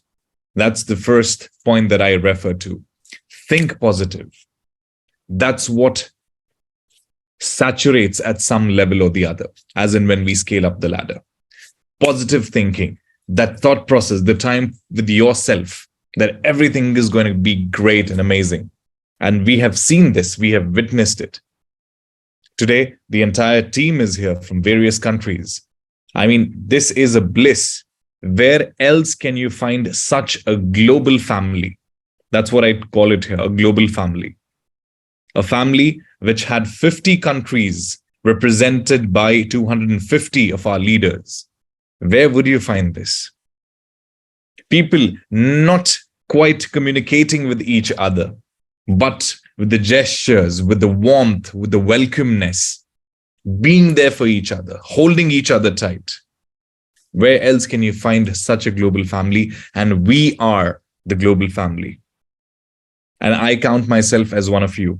that's the first point that I refer to. Think positive. That's what saturates at some level or the other, as in when we scale up the ladder. Positive thinking, that thought process, the time with yourself, that everything is going to be great and amazing. And we have seen this, we have witnessed it. Today, the entire team is here from various countries. I mean, this is a bliss. Where else can you find such a global family? That's what I call it here, a global family. A family which had 50 countries represented by 250 of our leaders. Where would you find this? People not quite communicating with each other, but with the gestures, with the warmth, with the welcomeness, being there for each other, holding each other tight. Where else can you find such a global family? And we are the global family. And I count myself as one of you.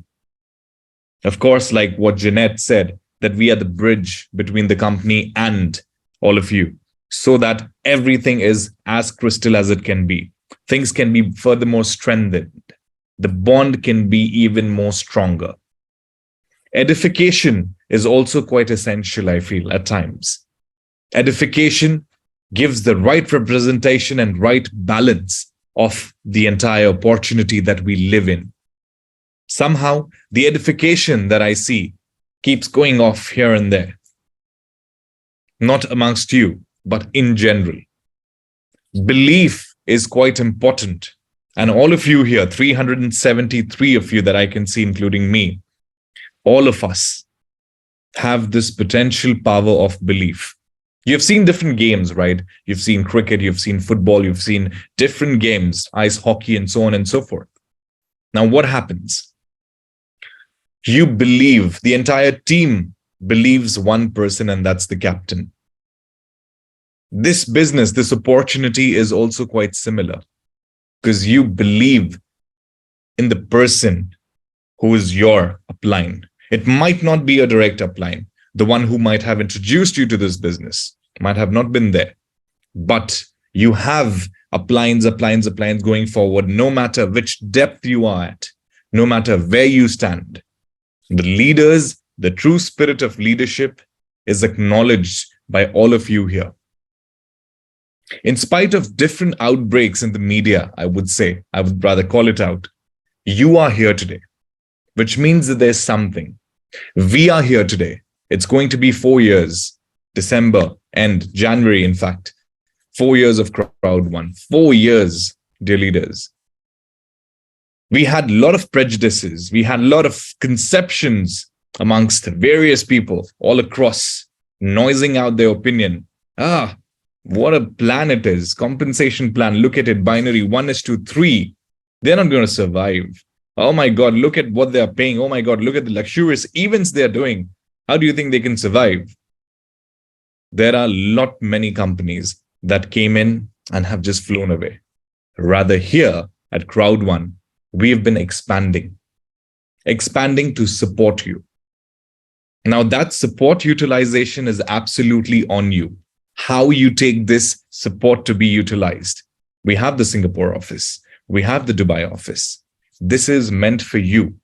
Of course, like what Jeanette said, that we are the bridge between the company and all of you, so that everything is as crystal as it can be. Things can be furthermore strengthened. The bond can be even more stronger. Edification is also quite essential, I feel, at times. Edification gives the right representation and right balance of the entire opportunity that we live in. Somehow, the edification that I see keeps going off here and there. Not amongst you, but in general. Belief is quite important. And all of you here, 373 of you that I can see, including me, all of us have this potential power of belief. You've seen different games, right? You've seen cricket, you've seen football, you've seen different games, ice hockey, and so on and so forth. Now, what happens? You believe, the entire team believes one person, and that's the captain. This business, this opportunity is also quite similar, because you believe in the person who is your upline. It might not be a direct upline. The one who might have introduced you to this business might have not been there. But you have uplines going forward, no matter which depth you are at, no matter where you stand. The leaders, the true spirit of leadership is acknowledged by all of you here. In spite of different outbreaks in the media, I would rather call it out, you are here today, which means that there's something. We are here today. It's going to be 4 years, December and January, in fact. 4 years of Crowd1. 4 years, dear leaders. We had a lot of prejudices. We had a lot of conceptions amongst various people all across, noising out their opinion. What a plan it is. Compensation plan. Look at it. Binary 1:3. They're not going to survive. Oh my God, look at what they're paying. Oh my God, look at the luxurious events they're doing. How do you think they can survive? There are many companies that came in and have just flown away. Rather, here at Crowd1, we have been expanding to support you. Now, that support utilization is absolutely on you. How you take this support to be utilized. We have the Singapore office. We have the Dubai office. This is meant for you.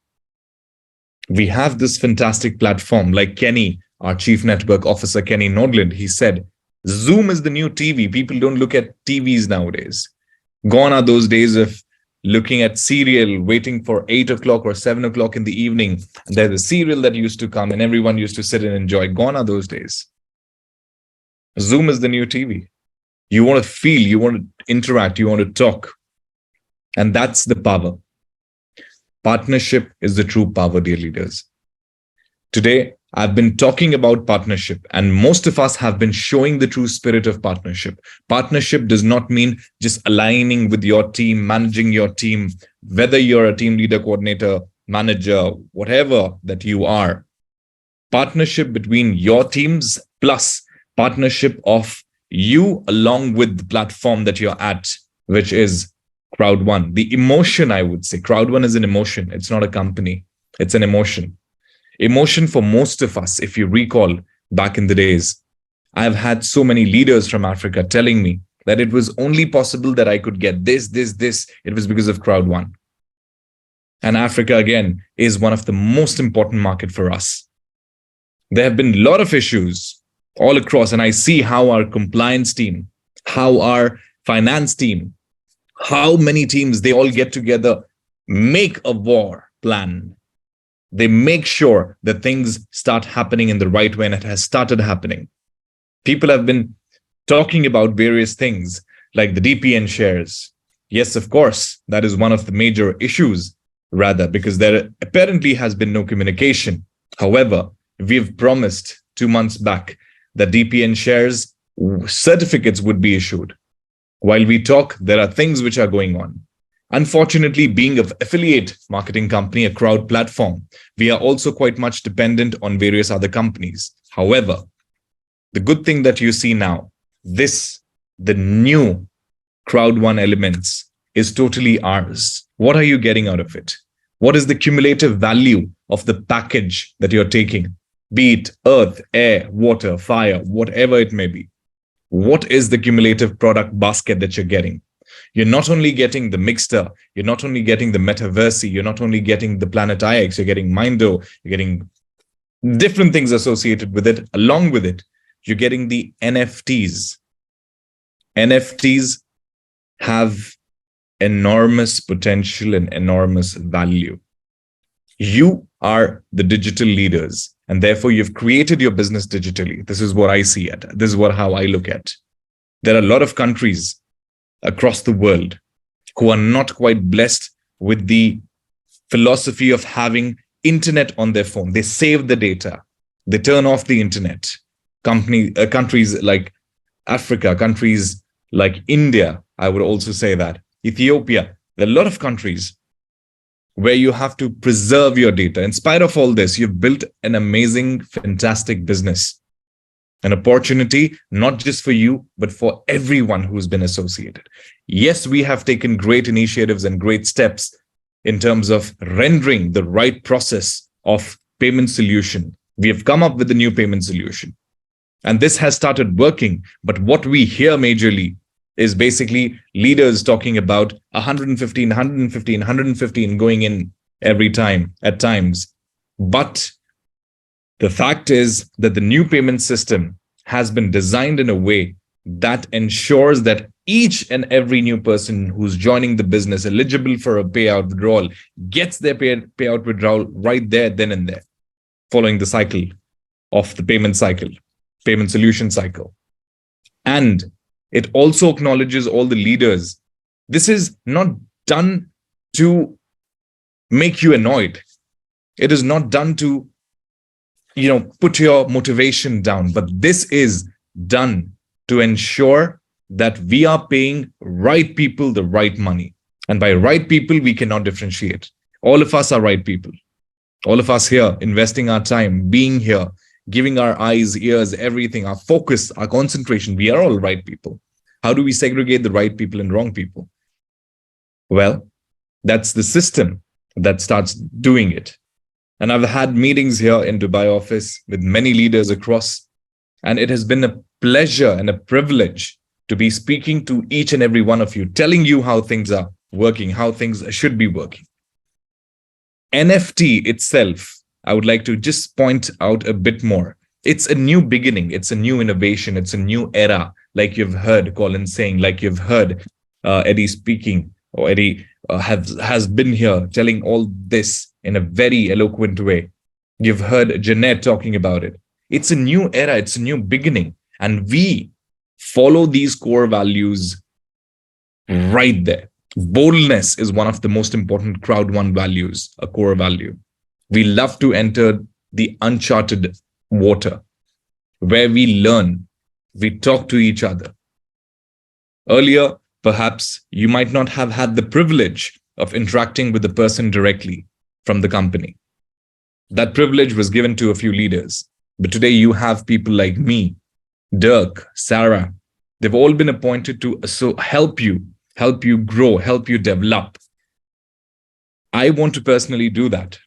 We have this fantastic platform like Kenny, our Chief Network Officer, Kenny Nordland. He said, Zoom is the new TV. People don't look at TVs nowadays. Gone are those days of looking at serial, waiting for 8 o'clock or 7 o'clock in the evening. And there's a serial that used to come and everyone used to sit and enjoy. Gone are those days. Zoom is the new TV. You want to feel, you want to interact, you want to talk. And that's the power. Partnership is the true power, dear leaders. Today, I've been talking about partnership, and most of us have been showing the true spirit of partnership. Partnership does not mean just aligning with your team, managing your team, whether you're a team leader, coordinator, manager, whatever that you are. Partnership between your teams plus partnership of you along with the platform that you're at, which is Crowd1. The emotion, I would say, Crowd1 is an emotion. It's not a company. It's an emotion. Emotion for most of us, if you recall back in the days, I've had so many leaders from Africa telling me that it was only possible that I could get this. It was because of Crowd1. And Africa, again, is one of the most important market for us. There have been a lot of issues all across, and I see how our compliance team, how our finance team, how many teams, they all get together, make a war plan. They make sure that things start happening in the right way, and it has started happening. People have been talking about various things like the DPN shares. Yes, of course, that is one of the major issues, rather, because there apparently has been no communication. However, we've promised 2 months back that DPN shares certificates would be issued. While we talk, there are things which are going on. Unfortunately, being an affiliate marketing company, a crowd platform, we are also quite much dependent on various other companies. However, the good thing that you see now, the new Crowd1 elements is totally ours. What are you getting out of it? What is the cumulative value of the package that you're taking? Be it earth, air, water, fire, whatever it may be. What is the cumulative product basket that you're getting? You're not only getting the Mixter, you're not only getting the Metaverse, you're not only getting the Planet IX, you're getting Mindo, you're getting different things associated with it. Along with it, you're getting the NFTs. NFTs have enormous potential and enormous value. You are the digital leaders, and therefore you've created your business digitally. This is what I see it. This is how I look at. There are a lot of countries across the world who are not quite blessed with the philosophy of having internet on their phone. They save the data. They turn off the internet. Countries like Africa, countries like India, I would also say that. Ethiopia, there are a lot of countries where you have to preserve your data. In spite of all this, you've built an amazing, fantastic business. An opportunity, not just for you, but for everyone who's been associated. Yes, we have taken great initiatives and great steps in terms of rendering the right process of payment solution. We have come up with a new payment solution. And this has started working. But what we hear majorly is basically leaders talking about 115 going in every time at times. But the fact is that the new payment system has been designed in a way that ensures that each and every new person who's joining the business eligible for a payout withdrawal gets their payout withdrawal right there, then and there. following the cycle of the payment cycle, payment solution cycle. And it also acknowledges all the leaders. This is not done to make you annoyed. It is not done to, put your motivation down, but this is done to ensure that we are paying right people the right money. And by right people, we cannot differentiate. All of us are right people. All of us here, investing our time, being here, giving our eyes, ears, everything, our focus, our concentration, we are all right people. How do we segregate the right people and wrong people? Well, that's the system that starts doing it. And I've had meetings here in Dubai office with many leaders across, and it has been a pleasure and a privilege to be speaking to each and every one of you, telling you how things are working, how things should be working. NFT itself, I would like to just point out a bit more. It's a new beginning. It's a new innovation. It's a new era. Like you've heard Colin saying, like you've heard Eddie speaking, or Eddie has been here telling all this in a very eloquent way. You've heard Jeanette talking about it. It's a new era. It's a new beginning. And we follow these core values right there. Boldness is one of the most important Crowd1 values, a core value. We love to enter the uncharted water where we learn, we talk to each other. Earlier, perhaps you might not have had the privilege of interacting with the person directly from the company. That privilege was given to a few leaders. But today you have people like me, Dirk, Sarah. They've all been appointed to help you grow, help you develop. I want to personally do that.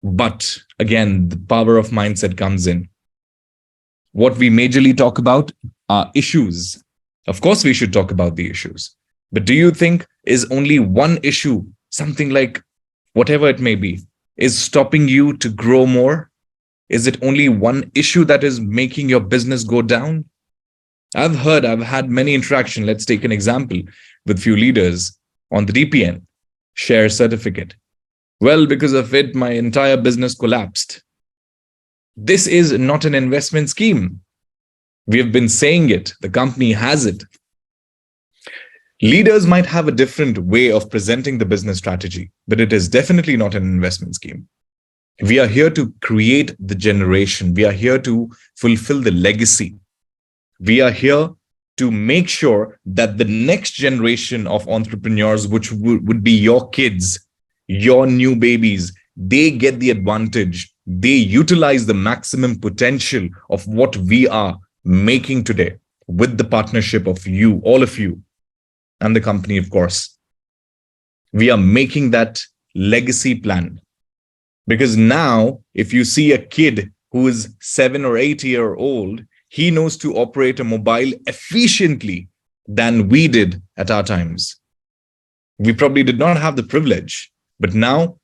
But again, the power of mindset comes in. What we majorly talk about are issues. Of course, we should talk about the issues. But do you think is only one issue, something like whatever it may be, is stopping you to grow more? Is it only one issue that is making your business go down? I've had many interactions. Let's take an example with few leaders on the DPN, share certificate. Well, because of it, my entire business collapsed. This is not an investment scheme. We have been saying it. The company has it. Leaders might have a different way of presenting the business strategy, but it is definitely not an investment scheme. We are here to create the generation. We are here to fulfill the legacy. We are here to make sure that the next generation of entrepreneurs, which would be your kids, your new babies, they get the advantage. They utilize the maximum potential of what we are making today with the partnership of you, all of you, and the company, of course. We are making that legacy plan. Because now, if you see a kid who is 7 or 8 years old, he knows to operate a mobile efficiently than we did at our times. We probably did not have the privilege, but now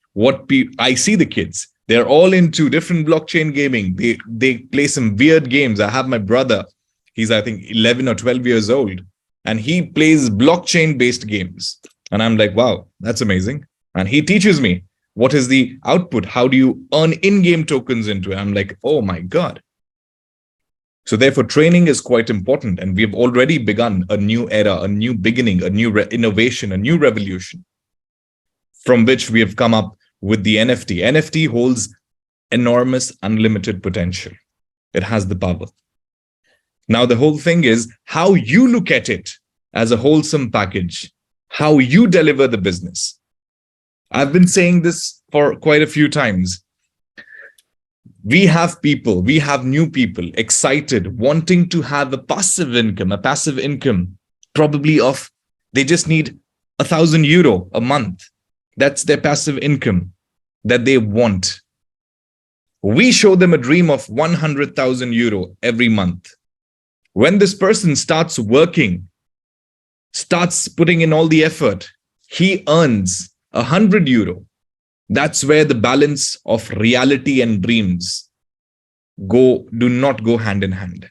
I see the kids, they're all into different blockchain gaming. They play some weird games. I have my brother, he's I think 11 or 12 years old, and he plays blockchain based games. And I'm like, wow, that's amazing. And he teaches me what is the output? How do you earn in-game tokens into it? I'm like, oh my God. So therefore, training is quite important. And we've already begun a new era, a new beginning, a new innovation, a new revolution, from which we have come up with the NFT. NFT holds enormous, unlimited potential. It has the power. Now, the whole thing is how you look at it as a wholesome package, how you deliver the business. I've been saying this for quite a few times. We have new people excited, wanting to have a passive income, probably they just need €1,000 a month. That's their passive income that they want. We show them a dream of €100,000 every month. When this person starts working, starts putting in all the effort, he earns €100. That's where the balance of reality and dreams do not go hand in hand.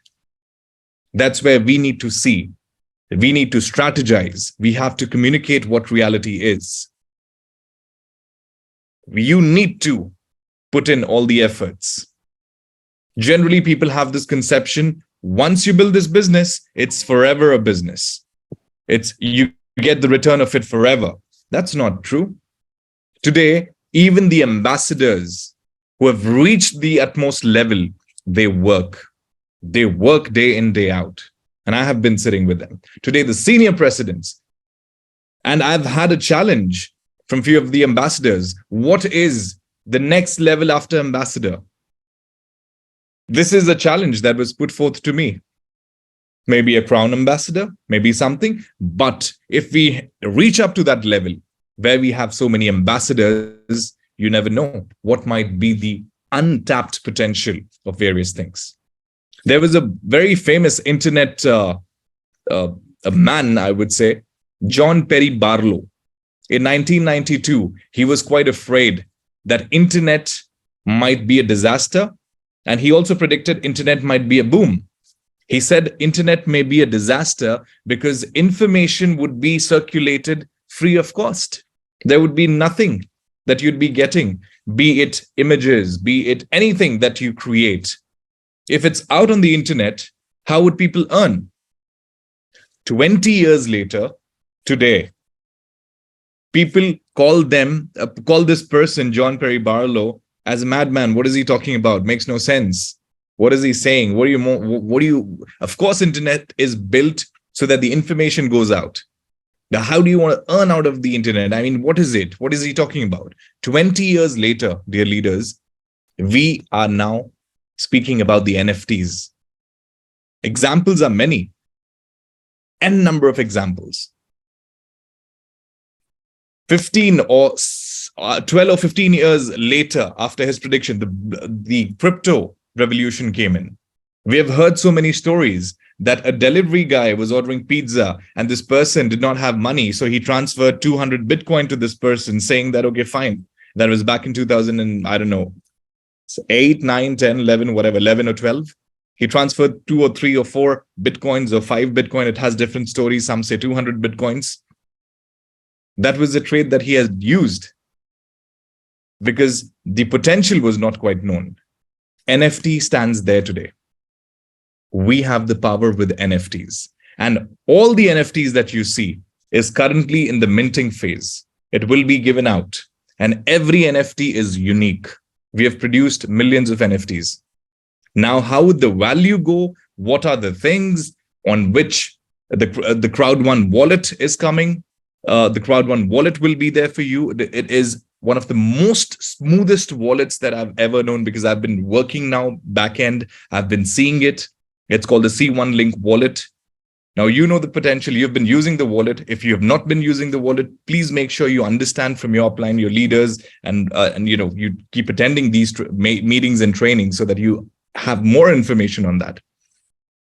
That's where we need to see. We need to strategize. We have to communicate what reality is. You need to put in all the efforts. Generally, people have this conception, once you build this business, it's forever a business. It's you get the return of it forever. That's not true. Today, even the ambassadors who have reached the utmost level, they work. They work day in, day out. And I have been sitting with them. Today, the senior presidents, and I've had a challenge from few of the ambassadors. What is the next level after ambassador? This is a challenge that was put forth to me. Maybe a crown ambassador, maybe something. But if we reach up to that level where we have so many ambassadors, you never know what might be the untapped potential of various things. There was a very famous internet a man, I would say, John Perry Barlow. In 1992, he was quite afraid that internet might be a disaster. And he also predicted internet might be a boom. He said internet may be a disaster because information would be circulated free of cost. There would be nothing that you'd be getting, be it images, be it anything that you create. If it's out on the internet, how would people earn? 20 years later, today, people call this person, John Perry Barlow, as a madman. What is he talking about? Makes no sense. What is he saying? Of course, internet is built so that the information goes out. Now, how do you want to earn out of the internet? I mean, what is it? What is he talking about? 20 years later, dear leaders, we are now speaking about the NFTs. Examples are many. N number of examples. 15 or 12 or 15 years later, after his prediction, the crypto revolution came in. We have heard so many stories that a delivery guy was ordering pizza and this person did not have money. So he transferred 200 Bitcoin to this person saying that, okay, fine. That was back in 2000 and I don't know, 8, 9, 10, 11, whatever, 11 or 12. He transferred 2 or 3 or 4 Bitcoins or 5 Bitcoin. It has different stories. Some say 200 Bitcoins. That was a trade that he had used because the potential was not quite known. NFT stands there today. We have the power with NFTs. And all the NFTs that you see is currently in the minting phase. It will be given out. And every NFT is unique. We have produced millions of NFTs. Now, how would the value go? What are the things on which the Crowd1 wallet is coming? The Crowd1 wallet will be there for you. It is one of the most smoothest wallets that I've ever known because I've been working now back end. I've been seeing it. It's called the C1 Link wallet. Now, you know the potential. You've been using the wallet. If you have not been using the wallet, please make sure you understand from your upline, your leaders, and you keep attending these meetings and trainings so that you have more information on that.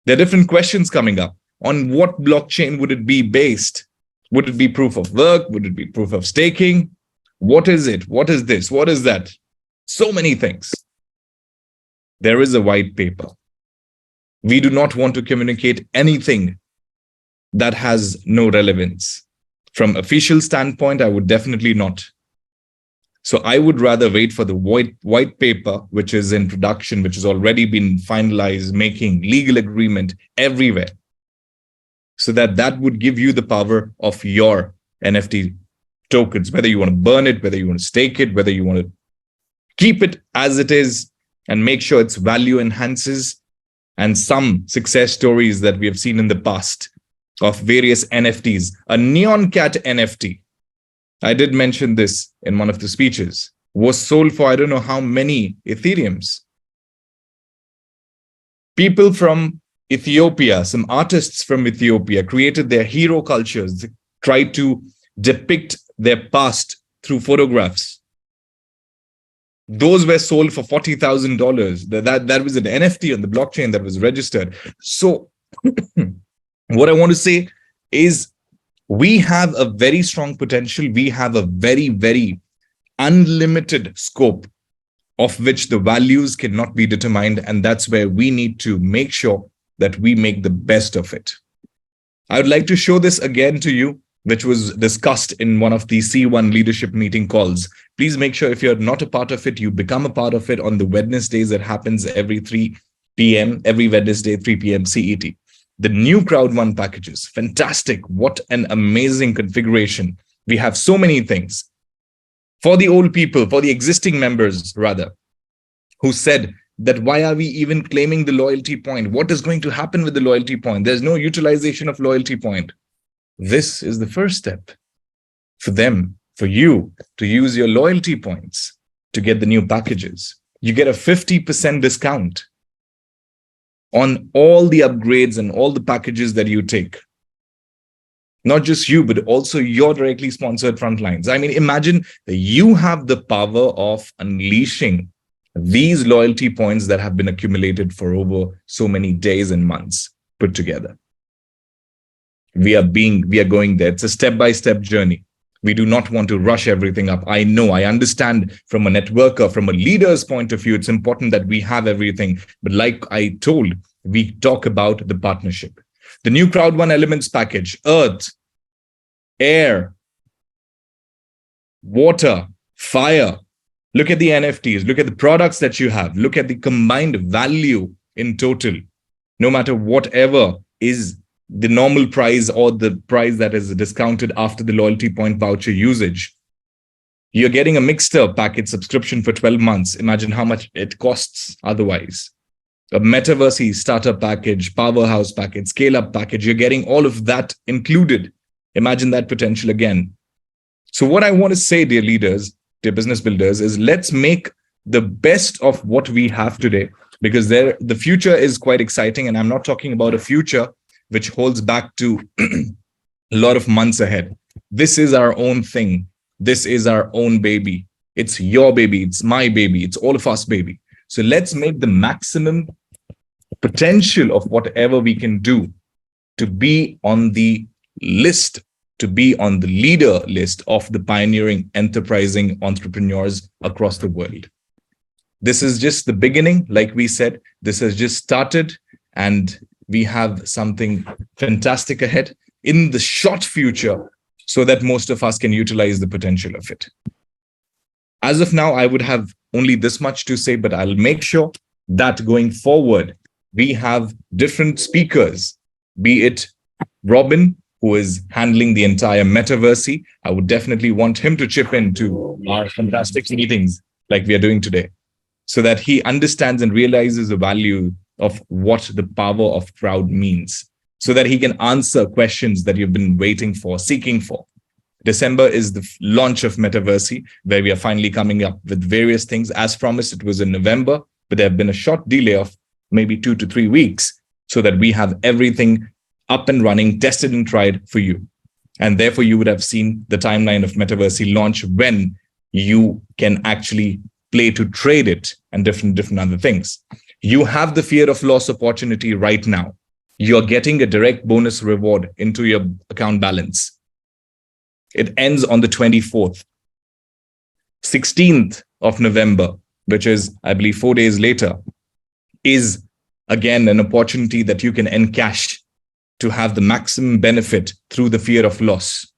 There are different questions coming up. On what blockchain would it be based? Would it be proof of work? Would it be proof of staking? What is it? What is this? What is that? So many things. There is a white paper. We do not want to communicate anything that has no relevance. From official standpoint, I would definitely not. So I would rather wait for the white paper, which is in production, which has already been finalized, making legal agreement everywhere. So that would give you the power of your NFT tokens, whether you want to burn it, whether you want to stake it, whether you want to keep it as it is and make sure its value enhances. And some success stories that we have seen in the past of various NFTs. A neon cat NFT, I did mention this in one of the speeches, was sold for I don't know how many Ethereums. People from Ethiopia, some artists from Ethiopia created their hero cultures, tried to depict their past through photographs. Those were sold for $40,000. That was an NFT on the blockchain that was registered. So what I want to say is we have a very strong potential. We have a very, very unlimited scope of which the values cannot be determined. And that's where we need to make sure that we make the best of it. I would like to show this again to you. which was discussed in one of the C1 leadership meeting calls. Please make sure if you're not a part of it, you become a part of it on the Wednesdays that happens every 3 p.m., every Wednesday, 3 p.m. CET. The new Crowd1 packages, fantastic. What an amazing configuration. We have so many things. For the old people, for the existing members rather, who said that why are we even claiming the loyalty point? What is going to happen with the loyalty point? There's no utilization of loyalty point. This is the first step for them, for you to use your loyalty points to get the new packages. You get a 50% discount on all the upgrades and all the packages that you take. Not just you, but also your directly sponsored frontlines. I mean, imagine that you have the power of unleashing these loyalty points that have been accumulated for over so many days and months put together. We are going there. It's a step-by-step journey. We do not want to rush everything up. I know, I understand from a networker, from a leader's point of view, it's important that we have everything. But like I told, we talk about the partnership. The new Crowd1 Elements package, earth, air, water, fire. Look at the NFTs, look at the products that you have, look at the combined value in total, no matter whatever is the normal price or the price that is discounted after the loyalty point voucher usage. You're getting a Mixter package subscription for 12 months. Imagine how much it costs otherwise. A Metaverse starter package, powerhouse package, scale-up package, you're getting all of that included. Imagine that potential again. So what I want to say, dear leaders, dear business builders, is let's make the best of what we have today, because the future is quite exciting. And I'm not talking about a future which holds back to a lot of months ahead. This is our own thing. This is our own baby. It's your baby. It's my baby. It's all of us, baby. So let's make the maximum potential of whatever we can do to be on the list, to be on the leader list of the pioneering, enterprising entrepreneurs across the world. This is just the beginning. Like we said, this has just started, and we have something fantastic ahead in the short future so that most of us can utilize the potential of it. As of now, I would have only this much to say, but I'll make sure that going forward, we have different speakers, be it Robin, who is handling the entire metaverse. I would definitely want him to chip into our fantastic meetings like we are doing today, so that he understands and realizes the value of what the power of crowd means, so that he can answer questions that you've been waiting for, seeking for. December is the launch of Metaverse, where we are finally coming up with various things. As promised, it was in November, but there have been a short delay of maybe 2 to 3 weeks so that we have everything up and running, tested and tried for you. And therefore, you would have seen the timeline of Metaverse launch when you can actually play to trade it and different other things. You have the fear of loss opportunity right now. You're getting a direct bonus reward into your account balance. It ends on the 24th. 16th of November, which is, I believe, 4 days later, is again an opportunity that you can encash to have the maximum benefit through the fear of loss.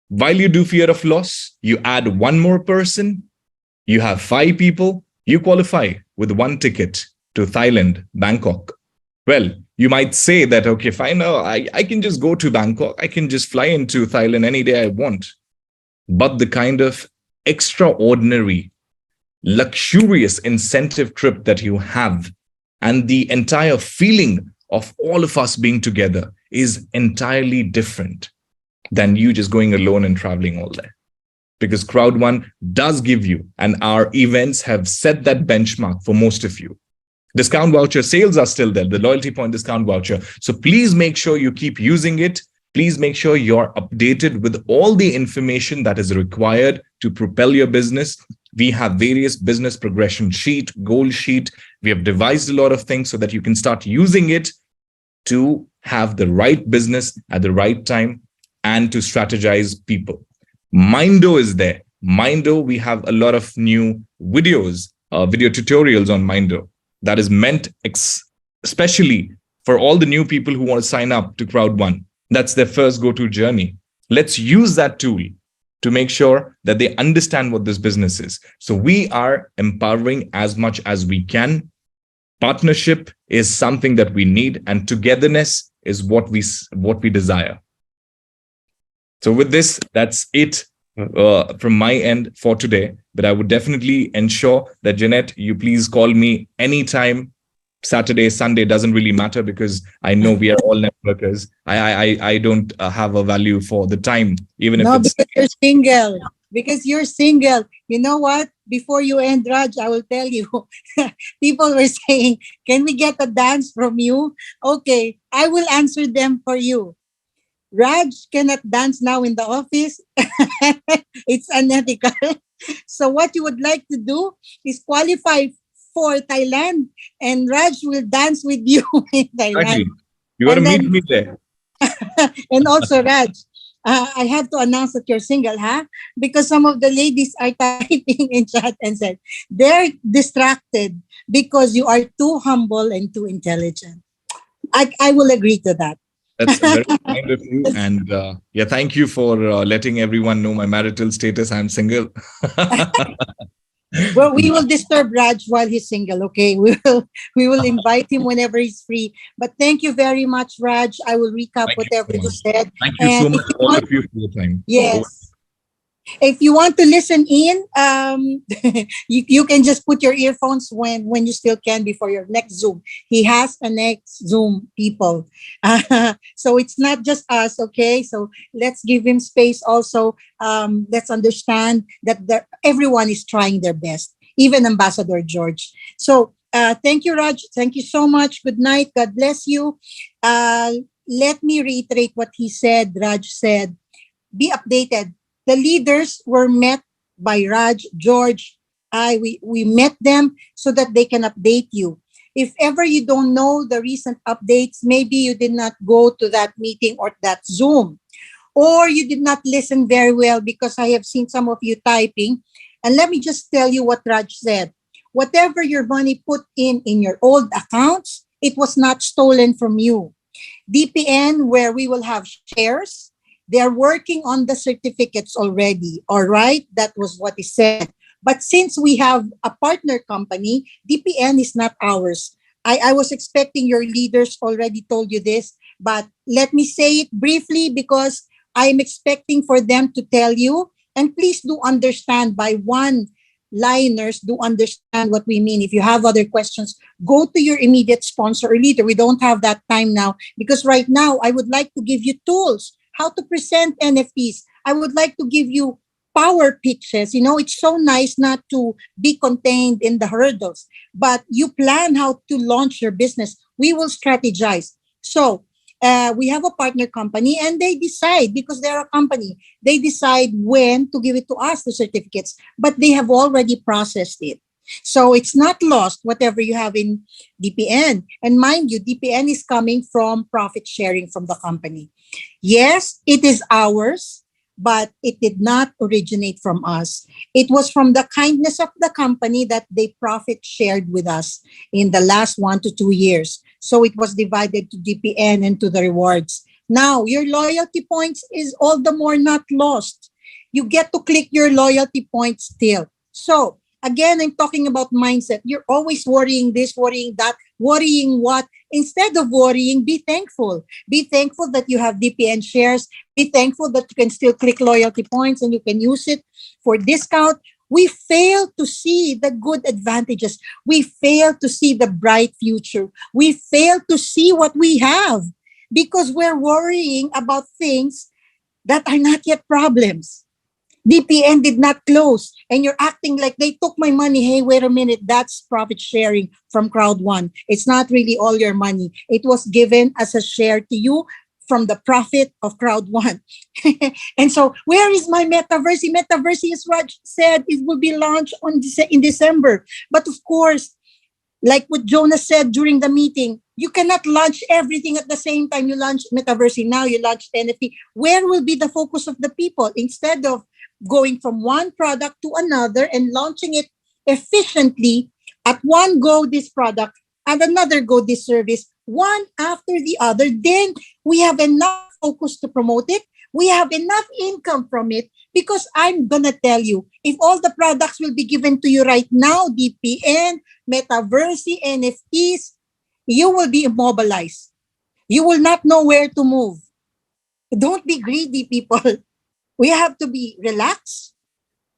While you do fear of loss, you add one more person, you have 5 people, you qualify with 1 ticket to Thailand, Bangkok. Well, you might say that, okay, fine, no, I can just go to Bangkok. I can just fly into Thailand any day I want. But the kind of extraordinary, luxurious incentive trip that you have and the entire feeling of all of us being together is entirely different than you just going alone and traveling all day. Because Crowd1 does give you, and our events have set that benchmark for most of you. Discount voucher sales are still there, the loyalty point discount voucher. So please make sure you keep using it. Please make sure you're updated with all the information that is required to propel your business. We have various business progression sheet, goal sheet. We have devised a lot of things so that you can start using it to have the right business at the right time and to strategize people. Mindo is there. Mindo, we have a lot of new videos, video tutorials on Mindo that is meant especially for all the new people who want to sign up to Crowd1. That's their first go-to journey. Let's use that tool to make sure that they understand what this business is. So we are empowering as much as we can. Partnership is something that we need, and togetherness is what we desire. So with this, that's it from my end for today. But I would definitely ensure that, Jeanette, you please call me anytime. Saturday, Sunday, doesn't really matter, because I know we are all networkers. I don't have a value for the time, even if No, it's... because you're single. Because you're single. You know what? Before you end, Raj, I will tell you. People were saying, can we get a dance from you? Okay, I will answer them for you. Raj cannot dance now in the office. It's unethical. So what you would like to do is qualify for Thailand, and Raj will dance with you in Exactly. Thailand. You got to And meet then, me there. and also Raj, I have to announce that you're single, huh? Because some of the ladies are typing in chat and said they're distracted because you are too humble and too intelligent. I will agree to that. That's very kind of you. And yeah, thank you for letting everyone know my marital status. I'm single. Well, we will disturb Raj while he's single. Okay, we will invite him whenever he's free. But thank you very much, Raj. I will recap Thank you whatever so you much. said. Thank you And so if much, you all want, of you, for your time. yes, if you want to listen in, you can just put your earphones when you still can before your next Zoom. He has a next Zoom, people. So it's not just us, okay? So let's give him space also. Let's understand that everyone is trying their best, even Ambassador George. So thank you, Raj. Thank you so much. Good night. God bless you. Uh, Let me reiterate what he said. Raj said, be updated. The leaders were met by Raj, George, we met them so that they can update you. If ever you don't know the recent updates, maybe you did not go to that meeting or that Zoom, or you did not listen very well, because I have seen some of you typing. And let me just tell you what Raj said. Whatever your money put in your old accounts, it was not stolen from you. DPN, where we will have shares, they're working on the certificates already. All right, that was what he said. But since we have a partner company, DPN is not ours. I was expecting your leaders already told you this, but let me say it briefly, because I'm expecting for them to tell you. And please do understand, by one liners, do understand what we mean. If you have other questions, go to your immediate sponsor or leader. We don't have that time now, because right now I would like to give you tools how to present NFTs. I would like to give you power pitches. You know, it's so nice not to be contained in the hurdles, but you plan how to launch your business. We will strategize. So we have a partner company, and they decide, because they're a company, they decide when to give it to us, the certificates, but they have already processed it. So it's not lost, whatever you have in DPN. And mind you, DPN is coming from profit sharing from the company. Yes, it is ours, but it did not originate from us. It was from the kindness of the company that they profit shared with us in the last 1 to 2 years. So it was divided to DPN and to the rewards. Now, your loyalty points is all the more not lost. You get to click your loyalty points still. So, again, I'm talking about mindset. You're always worrying this, worrying that, worrying what. Instead of worrying, be thankful. Be thankful that you have DPN shares. Be thankful that you can still click loyalty points and you can use it for discount. We fail to see the good advantages. We fail to see the bright future. We fail to see what we have, because we're worrying about things that are not yet problems. DPN did not close, and you're acting like they took my money. Hey, wait a minute. That's profit sharing from Crowd1. It's not really all your money. It was given as a share to you from the profit of Crowd1. And so, where is my metaverse? Metaverse, as Raj said, it will be launched in December. But of course, like what Jonas said during the meeting, you cannot launch everything at the same time. You launch metaverse now, you launch NFT. Where will be the focus of the people? Instead of going from one product to another and launching it efficiently, at one go this product, at another go this service, one after the other, then we have enough focus to promote it. We have enough income from it because I'm going to tell you, if all the products will be given to you right now, DPN, Metaverse, NFTs, you will be immobilized. You will not know where to move. Don't be greedy, people. We have to be relaxed.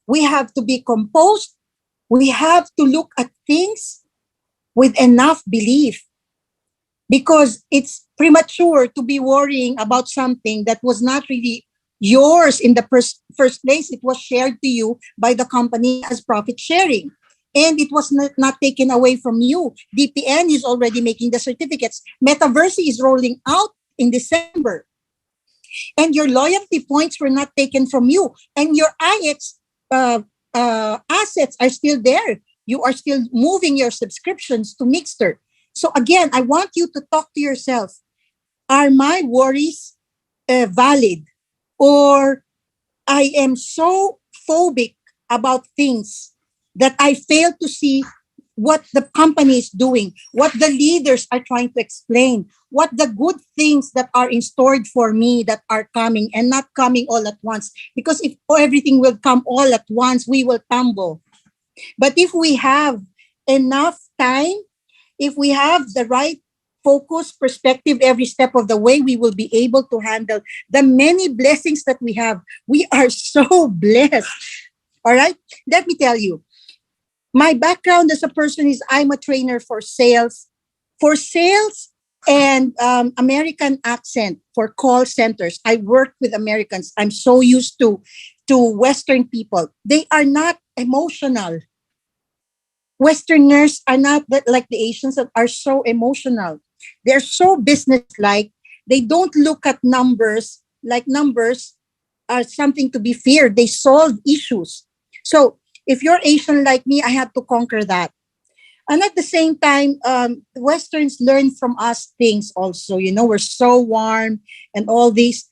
We have to be composed. We have to look at things with enough belief, because it's premature to be worrying about something that was not really yours in the first place. It was shared to you by the company as profit sharing, and it was not taken away from you. DPN is already making the certificates. Metaverse is rolling out in December, and your loyalty points were not taken from you, and your IX assets are still there. You are still moving your subscriptions to Mixter. So again, I want you to talk to yourself. Are my worries valid? Or I am so phobic about things that I fail to see what the company is doing, what the leaders are trying to explain, what the good things that are in store for me that are coming and not coming all at once. Because if everything will come all at once, we will tumble. But if we have enough time, if we have the right focus, perspective every step of the way, we will be able to handle the many blessings that we have. We are so blessed. All right? Let me tell you, my background as a person is I'm a trainer for sales. For sales and American accent for call centers. I work with Americans. I'm so used to Western people. They are not emotional. Westerners are not like the Asians that are so emotional. They're so business-like. They don't look at numbers like numbers are something to be feared. They solve issues. So if you're Asian like me, I had to conquer that. And at the same time, Westerns learn from us things also. You know, we're so warm and all these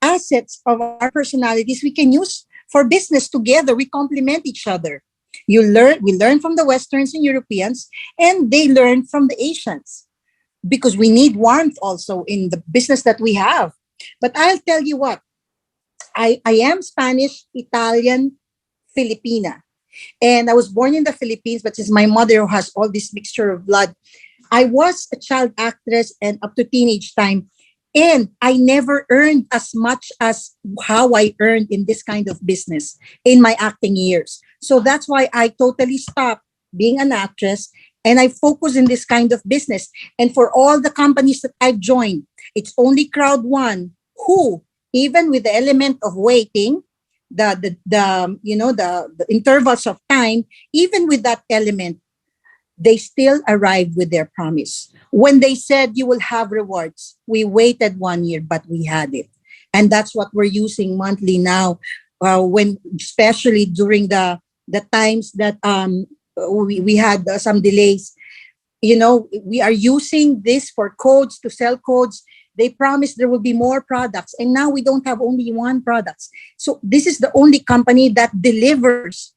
assets of our personalities we can use for business together. We complement each other. We learn from the Westerns and Europeans, and they learn from the Asians, because we need warmth also in the business that we have. But I'll tell you what, I am Spanish, Italian, Filipina. And I was born in the Philippines, but since my mother has all this mixture of blood, I was a child actress and up to teenage time. And I never earned as much as how I earned in this kind of business in my acting years. So that's why I totally stopped being an actress and I focus in this kind of business. And for all the companies that I've joined, it's only Crowd1 who, even with the element of waiting, the intervals of time, even with that element, they still arrived with their promise. When they said you will have rewards, we waited 1 year, but we had it. And that's what we're using monthly now, when especially during the times that we had some delays. You know, we are using this for codes, to sell codes. They promised there will be more products, and now we don't have only one product. So this is the only company that delivers.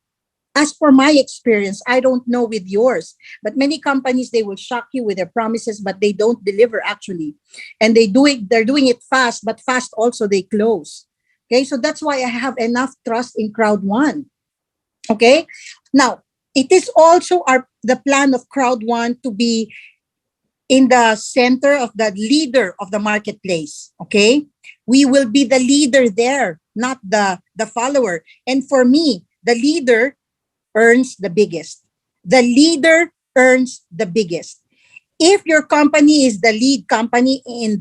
As for my experience, I don't know with yours, but many companies, they will shock you with their promises, but they don't deliver actually. And they're doing it fast, but fast also they close. Okay, so that's why I have enough trust in Crowd1. Okay, now it is also the plan of Crowd1 to be in the center of the leader of the marketplace. Okay, we will be the leader there, not the follower. And for me, the leader earns the biggest. The leader earns the biggest. If your company is the lead company in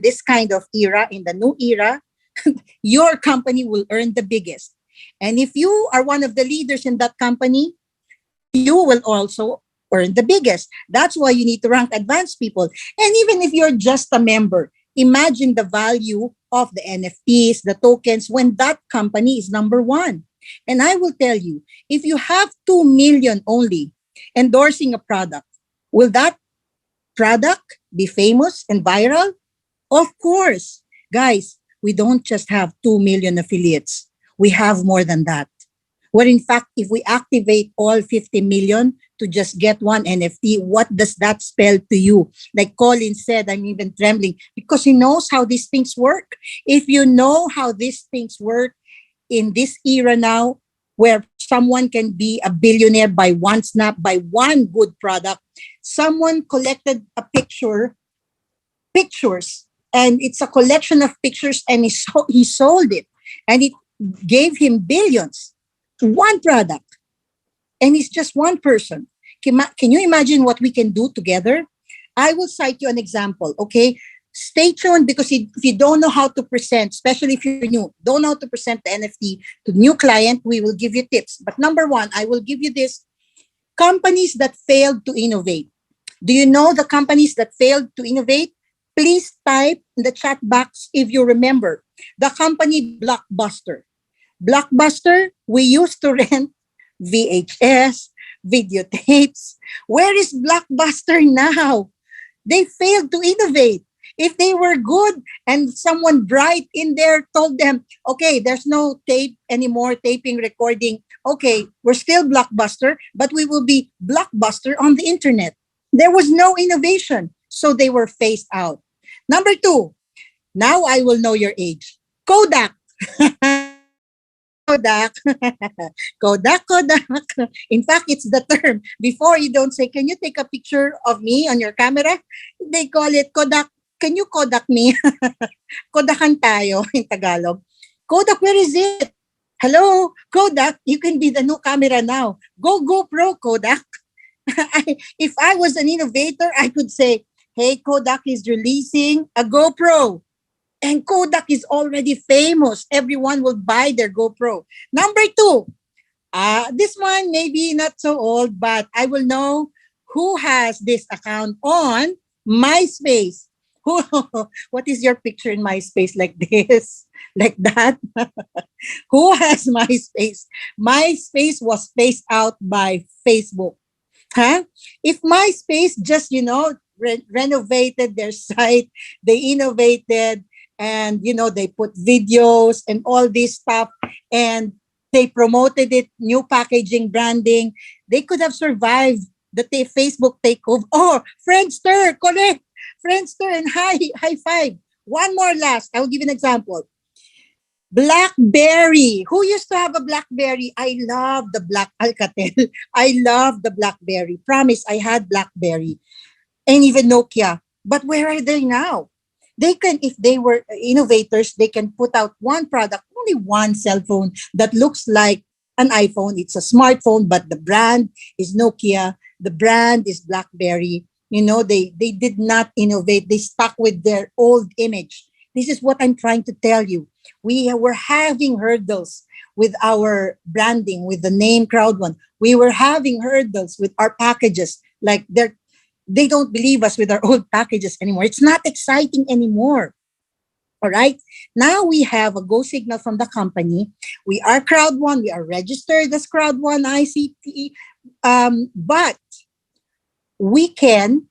this kind of era, in the new era, your company will earn the biggest. And if you are one of the leaders in that company, you will also earn the biggest. That's why you need to rank advanced people. And even if you're just a member, imagine the value of the NFTs, the tokens, when that company is number one. And I will tell you, if you have 2 million only endorsing a product, will that product be famous and viral? Of course. Guys, we don't just have 2 million affiliates. We have more than that. Where in fact, if we activate all 50 million, to just get one NFT. What does that spell to you? Like Colin said, I'm even trembling because he knows how these things work. If you know how these things work in this era now, where someone can be a billionaire by one snap, by one good product, someone collected a pictures, and it's a collection of pictures, and he sold it, and it gave him billions. One product, and it's just one person. Can you imagine what we can do together? I will cite you an example, okay? Stay tuned, because if you don't know how to present, especially if you're new, don't know how to present the NFT to new client, we will give you tips. But number one, I will give you this: companies that failed to innovate. Do you know the companies that failed to innovate? Please type in the chat box if you remember. The company Blockbuster. Blockbuster, we used to rent VHS, videotapes. Where is Blockbuster now? They failed to innovate. If they were good and someone bright in there told them, okay, there's no tape anymore, taping, recording. Okay, we're still Blockbuster, but we will be Blockbuster on the internet. There was no innovation, so they were phased out. Number two, now I will know your age. Kodak. Kodak. Kodak. In fact, it's the term. Before, you don't say, can you take a picture of me on your camera? They call it Kodak. Can you Kodak me? Kodakan tayo in Tagalog. Kodak, where is it? Hello, Kodak, you can be the new camera now. Go GoPro, Kodak. If I was an innovator, I could say, hey, Kodak is releasing a GoPro. And Kodak is already famous. Everyone will buy their GoPro. Number two, this one maybe not so old, but I will know who has this account on MySpace. What is your picture in MySpace, like this? Like that? Who has MySpace? MySpace was phased out by Facebook. Huh? If MySpace just, renovated their site, they innovated, and, they put videos and all this stuff, and they promoted it, new packaging, branding, they could have survived the Facebook takeover. Oh, Friendster, correct. Friendster, and high five. One more last. I will give you an example. BlackBerry. Who used to have a BlackBerry? I love the Alcatel. I love the BlackBerry. Promise, I had BlackBerry. And even Nokia. But where are they now? They can, if they were innovators, they can put out one product, only one cell phone that looks like an iPhone. It's a smartphone, but the brand is Nokia. The brand is BlackBerry. They did not innovate. They stuck with their old image. This is what I'm trying to tell you. We were having hurdles with our branding, with the name Crowd1. We were having hurdles with our packages. Like they don't believe us with our old packages anymore. It's not exciting anymore. All right. Now we have a go signal from the company. We are Crowd1. We are registered as Crowd1 ICT. But we can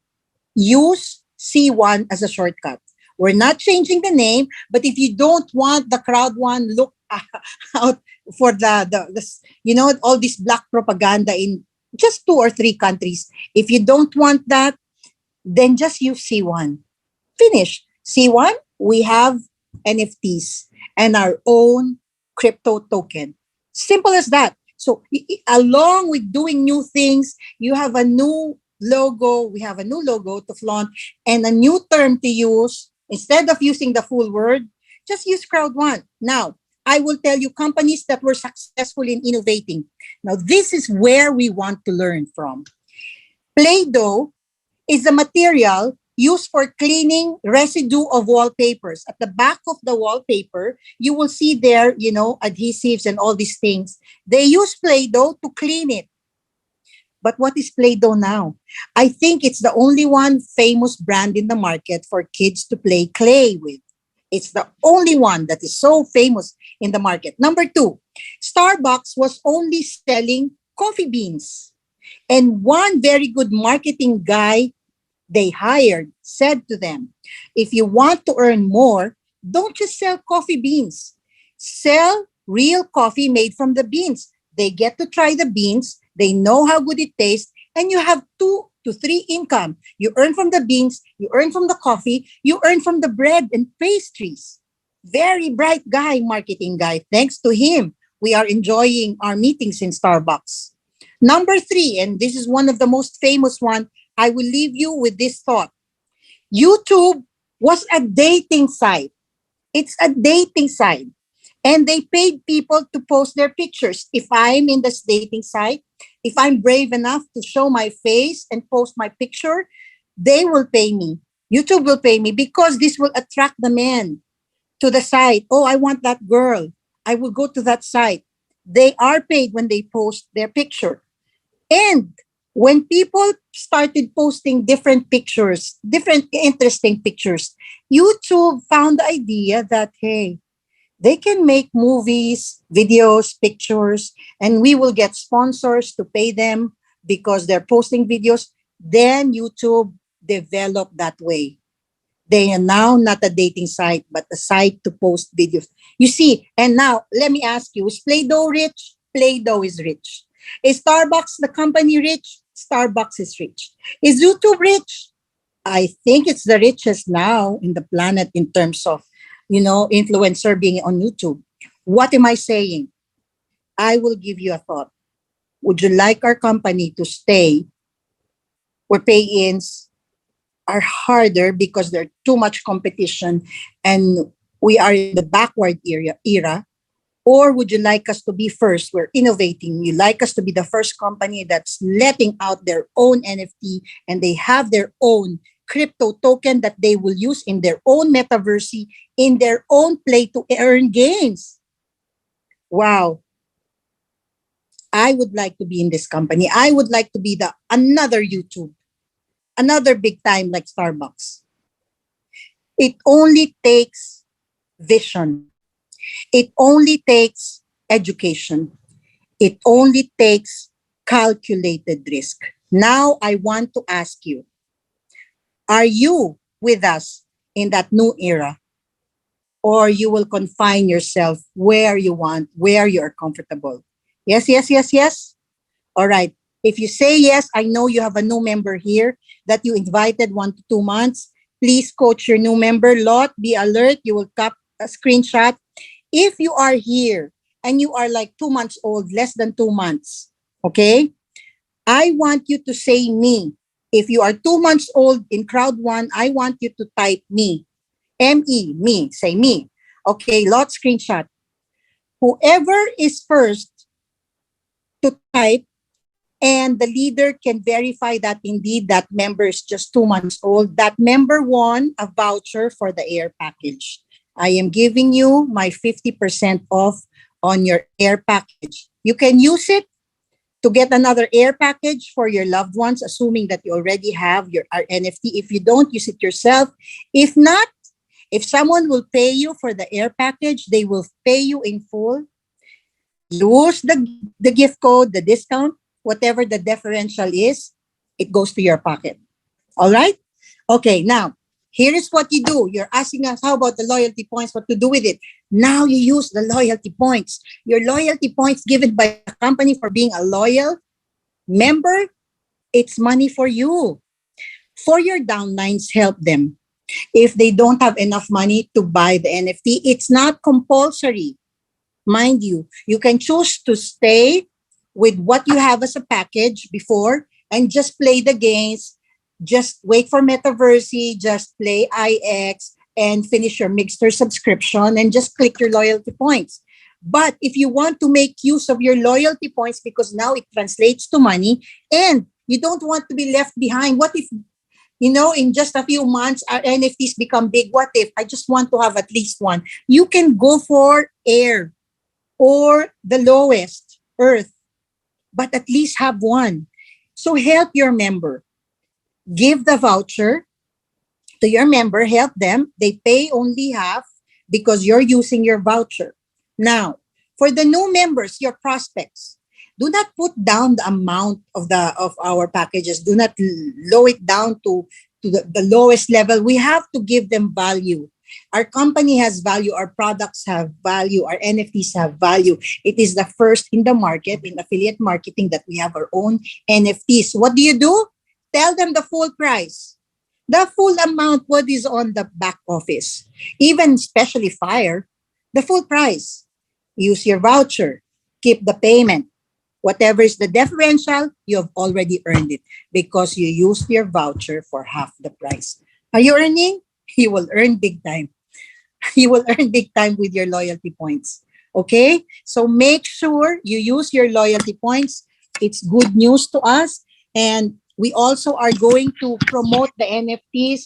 use C1 as a shortcut. We're not changing the name, but if you don't want the Crowd1 look out for all this black propaganda in just 2 or 3 countries, if you don't want that, then just use C1. Finish. C1, we have NFTs and our own crypto token. Simple as that. So along with doing new things, you have a new logo. We have a new logo to flaunt and a new term to use. Instead of using the full word, just use Crowd1. Now, I will tell you companies that were successful in innovating. Now, this is where we want to learn from. Play-Doh is a material used for cleaning residue of wallpapers. At the back of the wallpaper, you will see there, adhesives and all these things. They use Play-Doh to clean it. But what is Play-Doh now? I think it's the only one famous brand in the market for kids to play clay with. It's the only one that is so famous in the market. Number 2, Starbucks was only selling coffee beans. And one very good marketing guy they hired said to them, if you want to earn more, don't just sell coffee beans. Sell real coffee made from the beans. They get to try the beans. They know how good it tastes, and you have 2 to 3 income. You earn from the beans, you earn from the coffee, you earn from the bread and pastries. Very bright guy, marketing guy. Thanks to him, we are enjoying our meetings in Starbucks. Number 3, and this is one of the most famous one, I will leave you with this thought. YouTube was a dating site. It's a dating site. And they paid people to post their pictures. If I'm in this dating site, if I'm brave enough to show my face and post my picture, they will pay me. YouTube will pay me because this will attract the men to the site. Oh, I want that girl. I will go to that site. They are paid when they post their picture. And when people started posting different pictures, different interesting pictures, YouTube found the idea that, hey, they can make movies, videos, pictures, and we will get sponsors to pay them because they're posting videos. Then YouTube developed that way. They are now not a dating site, but a site to post videos. You see, and now let me ask you, is Play-Doh rich? Play-Doh is rich. Is Starbucks, the company, rich? Starbucks is rich. Is YouTube rich? I think it's the richest now in the planet in terms of, influencer being on YouTube. What am I saying? I will give you a thought. Would you like our company to stay where pay-ins are harder because there's too much competition and we are in the backward era? Or would you like us to be first? We're innovating. You like us to be the first company that's letting out their own NFT and they have their own crypto token that they will use in their own metaverse, in their own play to earn gains. Wow. I would like to be in this company. I would like to be another YouTube, another big time like Starbucks. It only takes vision. It only takes education. It only takes calculated risk. Now I want to ask you, are you with us in that new era? Or you will confine yourself where you want, where you're comfortable? Yes, yes, yes, yes. All right. If you say yes, I know you have a new member here that you invited 1 to 2 months. Please coach your new member. Lot, be alert. You will cap a screenshot. If you are here and you are like 2 months old, less than 2 months, okay? I want you to say me. If you are 2 months old in Crowd1, I want you to type me. M-E, me. Say me. Okay, Lot, screenshot. Whoever is first to type and the leader can verify that indeed that member is just 2 months old, that member won a voucher for the air package. I am giving you my 50% off on your air package. You can use it to get another air package for your loved ones, assuming that you already have your NFT. If you don't, use it yourself. If not, if someone will pay you for the air package, they will pay you in full. Use the gift code, the discount, whatever the differential is, it goes to your pocket. All right? Okay, now, here is what you do. You're asking us, how about the loyalty points, what to do with it? Now you use the loyalty points. Your loyalty points given by the company for being a loyal member, it's money for you. For your downlines, help them. If they don't have enough money to buy the NFT, it's not compulsory. Mind you, you can choose to stay with what you have as a package before and just play the games. Just wait for Metaverse, just play IX and finish your Mixer subscription and just click your loyalty points. But if you want to make use of your loyalty points because now it translates to money and you don't want to be left behind, what if, in just a few months, our NFTs become big? What if I just want to have at least one? You can go for air or the lowest, earth, but at least have one. So help your member. Give the voucher to your member, help them. They pay only half because you're using your voucher. Now, for the new members, your prospects, do not put down the amount of our packages. Do not lower it down to the lowest level. We have to give them value. Our company has value, our products have value, our NFTs have value. It is the first in the market, in affiliate marketing, that we have our own NFTs. What do? Tell them the full price. The full amount, what is on the back office. Even especially Fire, the full price. Use your voucher. Keep the payment. Whatever is the differential, you have already earned it because you used your voucher for half the price. Are you earning? You will earn big time. You will earn big time with your loyalty points. Okay? So make sure you use your loyalty points. It's good news to us. And we also are going to promote the NFTs,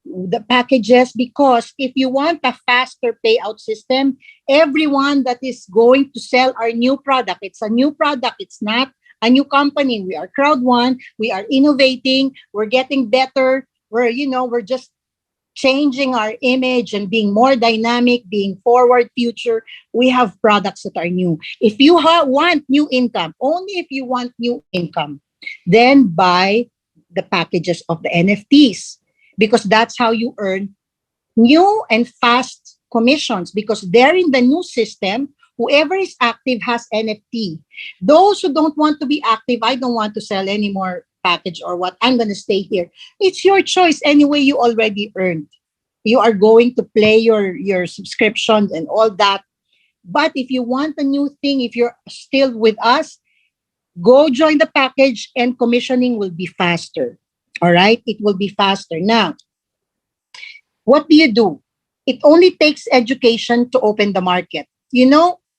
the packages, because if you want a faster payout system, everyone that is going to sell our new product, it's a new product, it's not a new company. We are Crowd1, we are innovating, we're getting better, we're just changing our image and being more dynamic, being forward future. We have products that are new. If you want new income, only if you want new income, then buy the packages of the NFTs, because that's how you earn new and fast commissions, because they're in the new system. Whoever is active has NFT. Those who don't want to be active, I don't want to sell any more package or what, I'm going to stay here. It's your choice. Anyway, you already earned. You are going to play your subscriptions and all that. But if you want a new thing, if you're still with us, go join the package and commissioning will be faster. All right? It will be faster. Now, what do? It only takes education to open the market.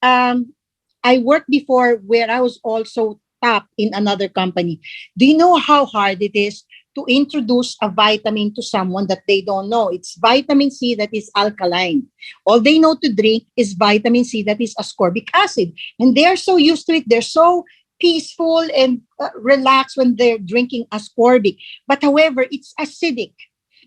I worked before where I was also top in another company. Do you know how hard it is to introduce a vitamin to someone that they don't know? It's vitamin C that is alkaline. All they know to drink is vitamin C that is ascorbic acid. And they're so used to it. They're so peaceful and relaxed when they're drinking ascorbic. But however, it's acidic.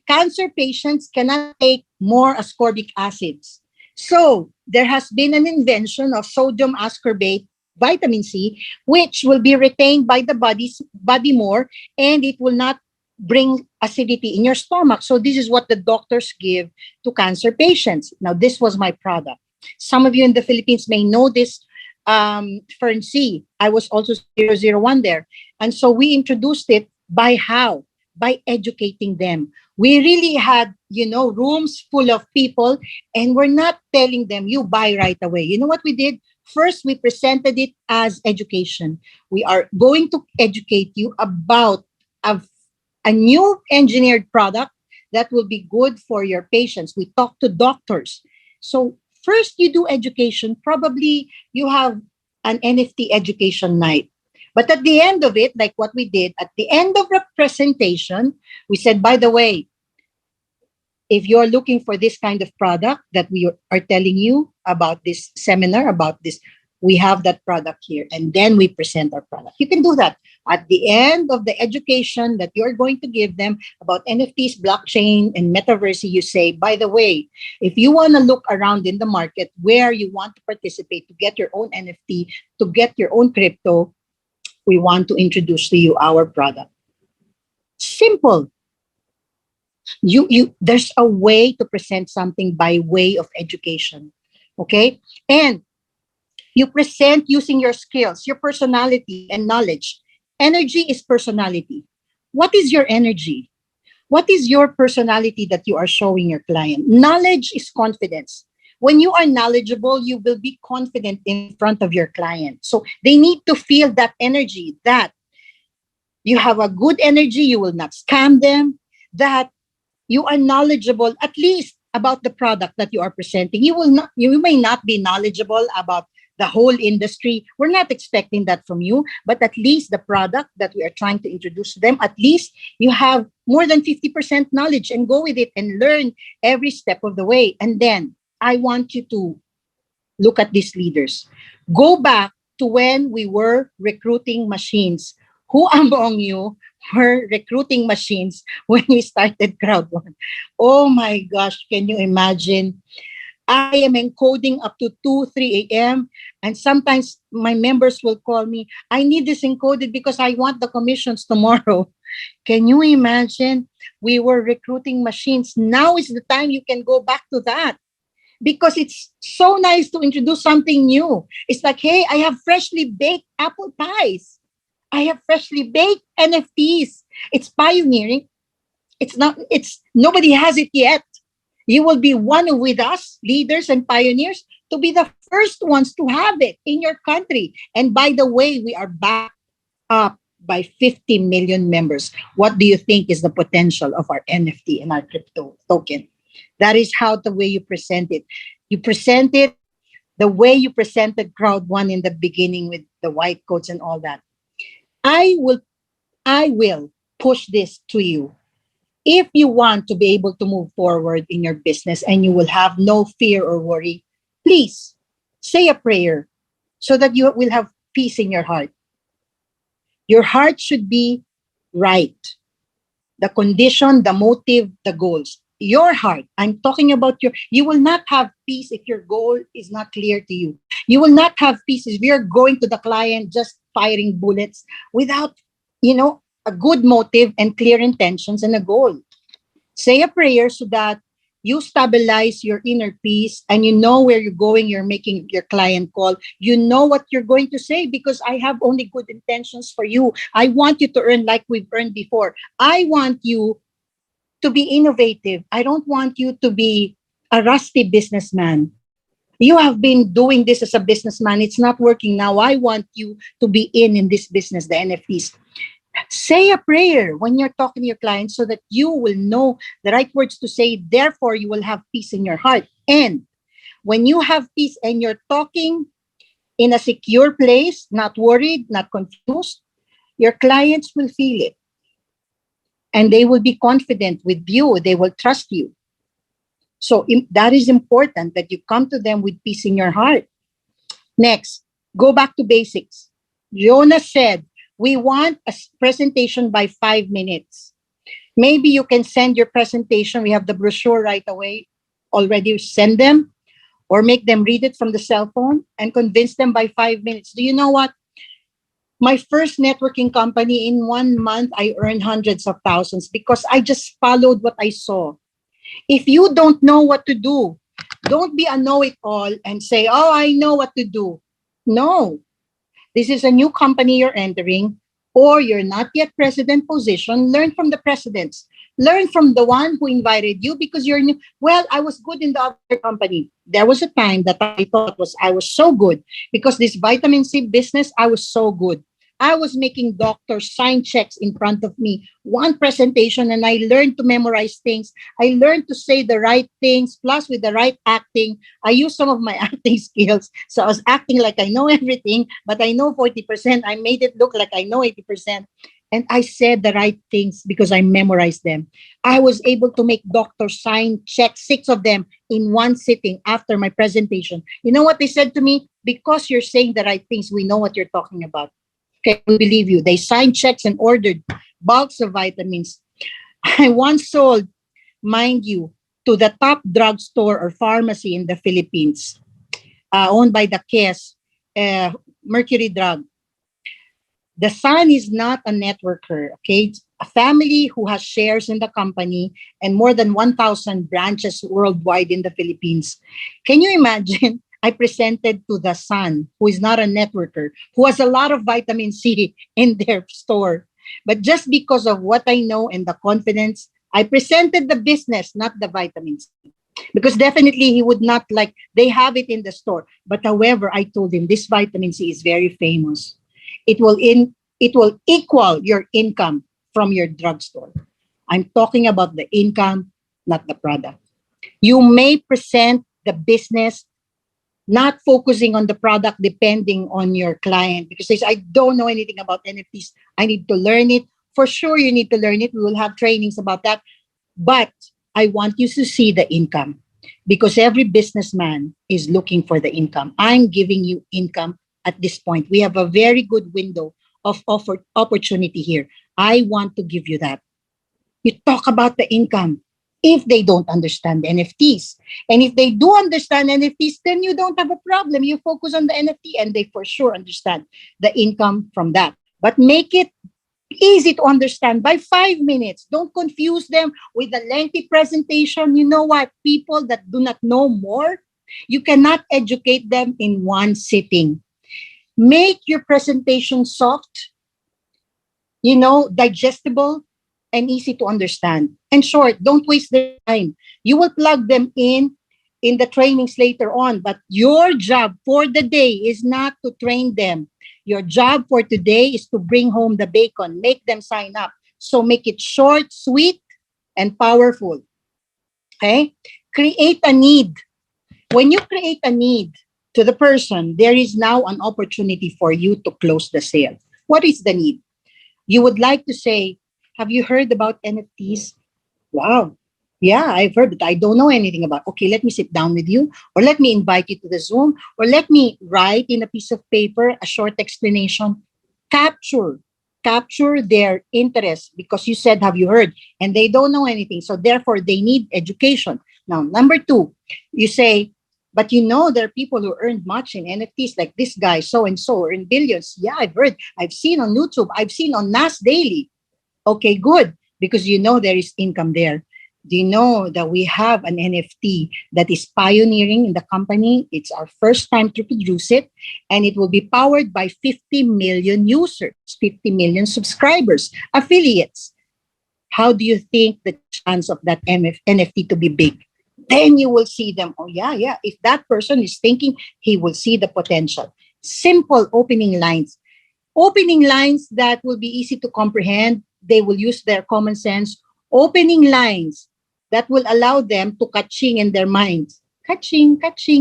Cancer patients cannot take more ascorbic acids. So there has been an invention of sodium ascorbate vitamin C, which will be retained by the body more, and it will not bring acidity in your stomach. So this is what the doctors give to cancer patients. Now, this was my product. Some of you in the Philippines may know this, Fern C. I was also 001 there. And so we introduced it by how? By educating them. We really had, rooms full of people, and we're not telling them, you buy right away. You know what we did? First, we presented it as education. We are going to educate you about a new engineered product that will be good for your patients. We talk to doctors. So first you do education. Probably you have an NFT education night. But at the end of it, like what we did, at the end of the presentation, we said, by the way, if you're looking for this kind of product that we are telling you about this seminar, about this, we have that product here. And then we present our product. You can do that at the end of the education that you're going to give them about NFTs, blockchain, and metaverse. You say, by the way, if you want to look around in the market where you want to participate to get your own NFT, to get your own crypto, we want to introduce to you our product. Simple. There's a way to present something by way of education. Okay? And you present using your skills, your personality, and knowledge. Energy is personality. What is your energy? What is your personality that you are showing your client? Knowledge is confidence. When you are knowledgeable, you will be confident in front of your client. So they need to feel that energy, that you have a good energy, you will not scam them, that you are knowledgeable at least about the product that you are presenting. You may not be knowledgeable about the whole industry. We're not expecting that from you, but at least the product that we are trying to introduce to them, at least you have more than 50% knowledge, and go with it and learn every step of the way. And then I want you to look at these leaders. Go back to when we were recruiting machines. Who among you were recruiting machines when we started Crowd1? Oh my gosh, can you imagine? I am encoding up to 2, 3 a.m. And sometimes my members will call me, I need this encoded because I want the commissions tomorrow. Can you imagine? we were recruiting machines. Now is the time you can go back to that, because it's so nice to introduce something new. It's like, hey, I have freshly baked apple pies. I have freshly baked NFTs. It's pioneering. It's nobody has it yet. You will be one with us, leaders and pioneers, to be the first ones to have it in your country. And by the way, we are backed up by 50 million members. What do you think is the potential of our NFT and our crypto token? That is how the way you present it. You present it the way you presented Crowd1 in the beginning with the white coats and all that. I will push this to you. If you want to be able to move forward in your business and you will have no fear or worry, please say a prayer so that you will have peace in your heart. Your heart should be right. The condition, the motive, the goals. Your heart, I'm talking about you will not have peace if your goal is not clear to you. You will not have peace if you're going to the client just firing bullets without, a good motive and clear intentions and a goal. Say a prayer so that you stabilize your inner peace and you know where you're going. You're making your client call. You know what you're going to say, because I have only good intentions for you. I want you to earn like we've earned before. I want you to be innovative. I don't want you to be a rusty businessman. You have been doing this as a businessman. It's not working now. I want you to be in this business, the NFTs. Say a prayer when you're talking to your clients so that you will know the right words to say. Therefore, you will have peace in your heart. And when you have peace and you're talking in a secure place, not worried, not confused, your clients will feel it. And they will be confident with you. They will trust you. So that is important, that you come to them with peace in your heart. Next, go back to basics. Jonas said, we want a presentation by 5 minutes. Maybe you can send your presentation. We have the brochure right away. Already send them or make them read it from the cell phone and convince them by 5 minutes. Do you know what? My first networking company, in 1 month, I earned hundreds of thousands because I just followed what I saw. If you don't know what to do, don't be a know-it-all and say, oh, I know what to do. No. This is a new company you're entering, or you're not yet president position. Learn from the presidents. Learn from the one who invited you because you're new. Well, I was good in the other company. There was a time that I thought I was so good because this vitamin C business, I was so good. I was making doctors sign checks in front of me, one presentation, and I learned to memorize things. I learned to say the right things, plus with the right acting. I used some of my acting skills. So I was acting like I know everything, but I know 40%. I made it look like I know 80%. And I said the right things because I memorized them. I was able to make doctors sign checks, 6 of them in one sitting after my presentation. You know what they said to me? Because you're saying the right things, we know what you're talking about. Okay, we believe you. They signed checks and ordered bulks of vitamins. I once sold, mind you, to the top drugstore or pharmacy in the Philippines, owned by the KES, Mercury Drug. The son is not a networker, okay? A family who has shares in the company and more than 1,000 branches worldwide in the Philippines. Can you imagine? I presented to the son, who is not a networker, who has a lot of vitamin C in their store. But just because of what I know and the confidence, I presented the business, not the vitamin C. Because definitely he would not like, they have it in the store. But however, I told him this vitamin C is very famous. It will equal your income from your drugstore. I'm talking about the income, not the product. You may present the business not focusing on the product depending on your client, because they say, I don't know anything about NFTs. I need to learn it. For sure, you need to learn it. We will have trainings about that. But I want you to see the income, because every businessman is looking for the income. I'm giving you income at this point. We have a very good window of opportunity here. I want to give you that. You talk about the income. If they don't understand the NFTs. And if they do understand NFTs, then you don't have a problem. You focus on the NFT and they for sure understand the income from that. But make it Easy to understand by 5 minutes. Don't confuse them with a lengthy presentation. You know what? People that do not know more, you cannot educate them in one sitting. Make your presentation soft, digestible, and easy to understand. And short, don't waste their time. You will plug them in the trainings later on, but your job for the day is not to train them. Your job for today is to bring home the bacon, make them sign up. So make it short, sweet, and powerful. Okay? Create a need. When you create a need to the person, there is now an opportunity for you to close the sale. What is the need? You would like to say, have you heard about NFTs? Wow. Yeah, I've heard, but I don't know anything about. Okay, let me sit down with you, or let me invite you to the Zoom, or let me write in a piece of paper a short explanation. Capture, capture their interest because you said, have you heard? And they don't know anything. So therefore, they need education. Now, number two, you say, but there are people who earned much in NFTs, like this guy, so and so, earned billions. Yeah, I've heard. I've seen on YouTube. I've seen on Nas Daily. Okay, good. Because there is income there. Do you know that we have an NFT that is pioneering in the company? It's our first time to produce it, and it will be powered by 50 million users, 50 million subscribers, affiliates. How do you think the chance of that NFT to be big? Then you will see them. Oh, yeah. If that person is thinking, he will see the potential. Simple opening lines. Opening lines that will be easy to comprehend. They will use their common sense. Opening lines that will allow them to catching in their minds. Catching.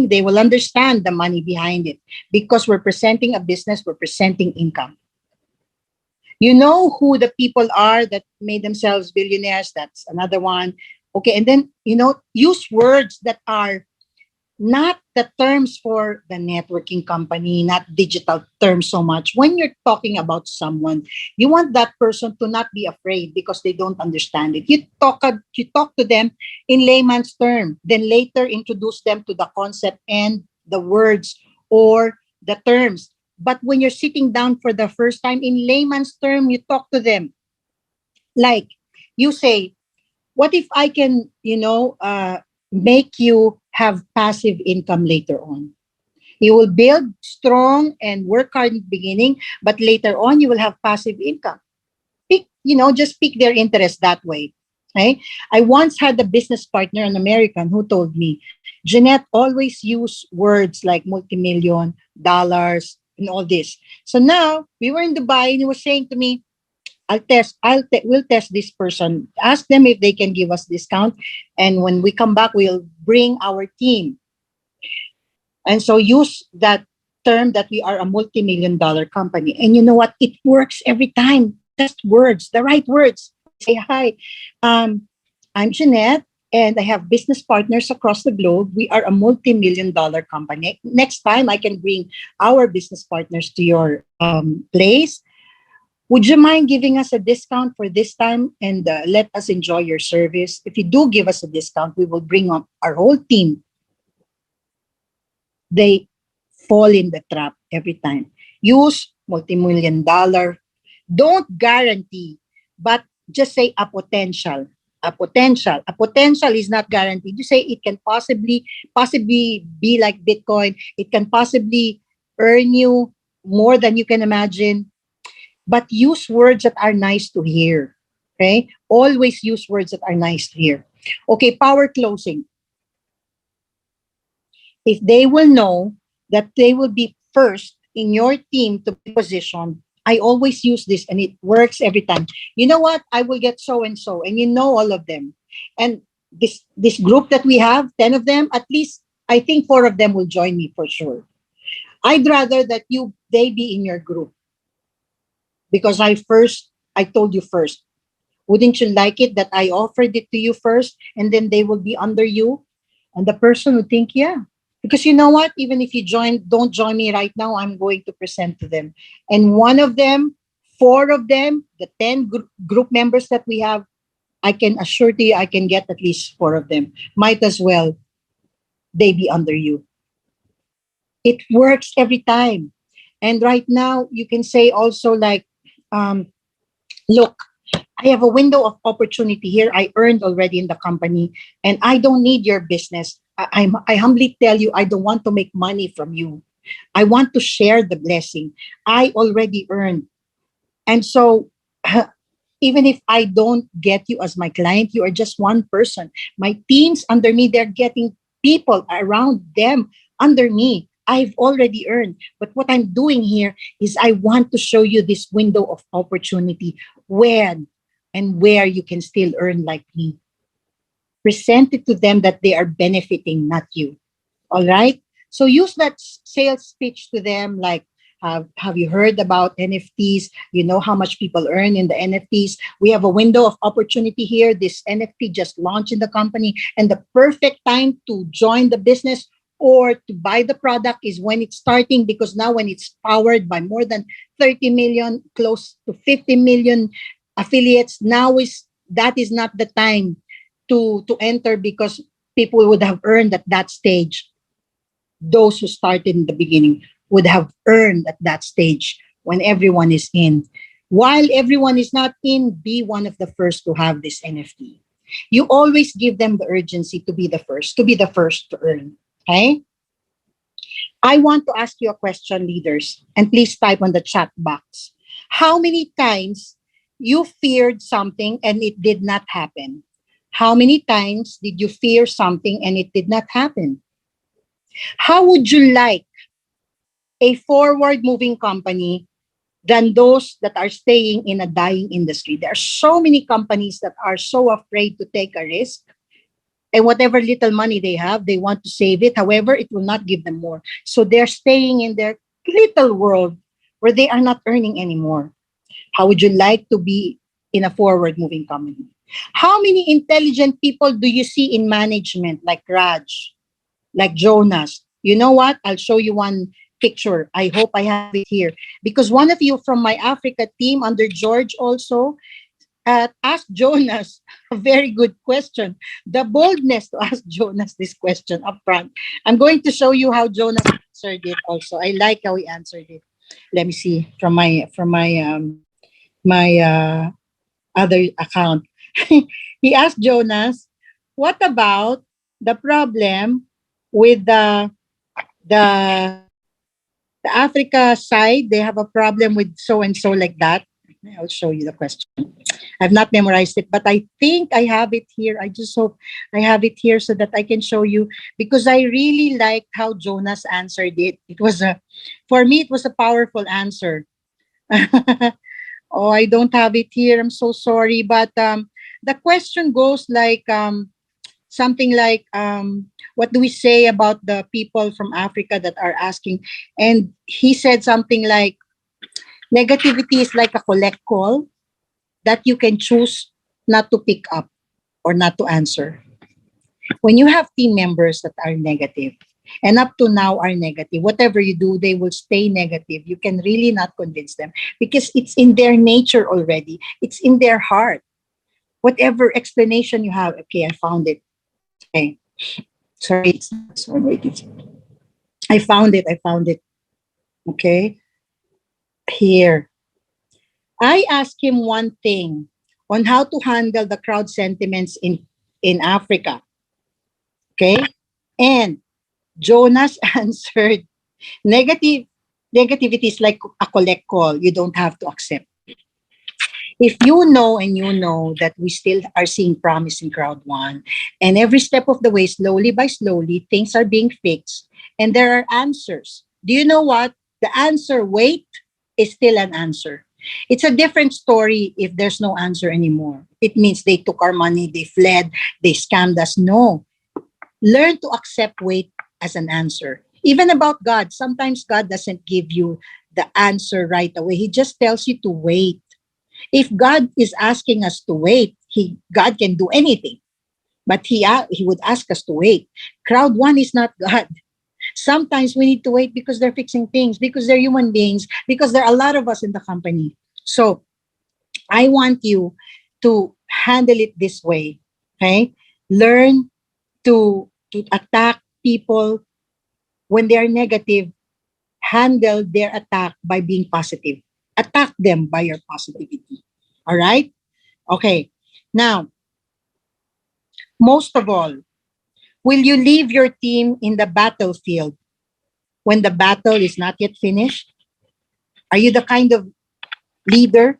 They will understand the money behind it because we're presenting a business, we're presenting income. You know who the people are that made themselves billionaires? That's another one. Okay, and then, use words that are not the terms for the networking company, not digital terms so much. When you're talking about someone, you want that person to not be afraid because they don't understand it. You talk to them in layman's term, then later introduce them to the concept and the words or the terms. But when you're sitting down for the first time in layman's term, you talk to them. Like you say, what if I can, make you have passive income later on? You will build strong and work hard in the beginning, but later on you will have passive income. Just pick their interest that way. Okay? I once had a business partner, an American, who told me, Jeanette, always use words like multi-million, dollars, and all this. So now we were in Dubai and he was saying to me, we'll test this person. Ask them if they can give us discount. And when we come back, we'll bring our team. And so use that term that we are a multi-million-dollar company. And you know what? It works every time. Just words, the right words. Say, hi, I'm Jeanette, and I have business partners across the globe. We are a multi-million-dollar company. Next time, I can bring our business partners to your place. Would you mind giving us a discount for this time and let us enjoy your service? If you do give us a discount, we will bring up our whole team. They fall in the trap every time. Use multi-million-dollar. Don't guarantee, but just say a potential. A potential. A potential is not guaranteed. You say it can possibly be like Bitcoin. It can possibly earn you more than you can imagine. But use words that are nice to hear. Okay? Always use words that are nice to hear. Okay, power closing. If they will know that they will be first in your team to be positioned, I always use this and it works every time. You know what? I will get so and so, and you know all of them. And this group that we have, 10 of them, at least I think 4 of them will join me for sure. I'd rather that they be in your group. Because I told you first. Wouldn't you like it that I offered it to you first and then they will be under you? And the person would think, yeah. Because you know what? Even if you don't join me right now, I'm going to present to them. And one of them, 4 of them, the 10 group members that we have, I can assure you I can get at least 4 of them. Might as well they be under you. It works every time. And right now, you can say also like, look, I have a window of opportunity here. I earned already in the company, and I don't need your business. I humbly tell you, I don't want to make money from you. I want to share the blessing. I already earned. And so, even if I don't get you as my client, you are just one person. My teams under me, they're getting people around them under me. I've already earned. But what I'm doing here is I want to show you this window of opportunity when and where you can still earn like me. Present it to them that they are benefiting, not you. All right. So use that sales speech to them like, have you heard about NFTs? You know how much people earn in the NFTs. We have a window of opportunity here. This NFT just launched in the company, and the perfect time to join the business or to buy the product is when it's starting, because now when it's powered by more than 30 million, close to 50 million affiliates, now is not the time to enter, because people would have earned at that stage. Those who started in the beginning would have earned at that stage when everyone is in. While everyone is not in, be one of the first to have this NFT. You always give them the urgency to be the first to earn. Okay? I want to ask you a question, leaders, and please type on the chat box. How many times you feared something and it did not happen? How many times did you fear something and it did not happen? How would you like a forward moving company than those that are staying in a dying industry? There are so many companies that are so afraid to take a risk, and whatever little money they have, they want to save it. However, it will not give them more. So they're staying in their little world where they are not earning anymore. How would you like to be in a forward moving company? How many intelligent people do you see in management, like Raj, like Jonas? You know what? I'll show you one picture. I hope I have it here. Because one of you from my Africa team under George also asked Jonas a very good question. The boldness to ask Jonas this question up front. I'm going to show you how Jonas answered it also. I like how he answered it. Let me see from my other account. He asked Jonas, what about the problem with the the Africa side? They have a problem with so and so, like that. I'll show you the question. I've not memorized it, but I think I have it here. I just hope I have it here so that I can show you, because I really liked how Jonas answered it. For me, it was a powerful answer. Oh, I don't have it here. I'm so sorry. But the question goes like, something like, what do we say about the people from Africa that are asking? And he said something like, negativity is like a collect call that you can choose not to pick up or not to answer. When you have team members that are negative, and up to now are negative, whatever you do, they will stay negative. You can really not convince them, because it's in their nature already. It's in their heart. Whatever explanation you have, okay, I found it. Okay. Sorry, it's not so wait, I found it. Okay. Here. I asked him one thing on how to handle the crowd sentiments in Africa. Okay. And Jonas answered, negativity is like a collect call. You don't have to accept. If you know, and you know that we still are seeing promise in Crowd1, and every step of the way, slowly by slowly, things are being fixed, and there are answers. Do you know what? The answer, wait, is still an answer. It's a different story if there's no answer anymore. It means they took our money, they fled, they scammed us. No. Learn to accept wait as an answer. Even about God, sometimes God doesn't give you the answer right away. He just tells you to wait. If God is asking us to wait, God can do anything. But he would ask us to wait. Crowd1 is not God. Sometimes we need to wait because they're fixing things, because they're human beings, because there are a lot of us in the company. So I want you to handle it this way. Okay? Learn to attack people when they are negative. Handle their attack by being positive. Attack them by your positivity. All right? Okay. Now, most of all, will you leave your team in the battlefield when the battle is not yet finished? Are you the kind of leader,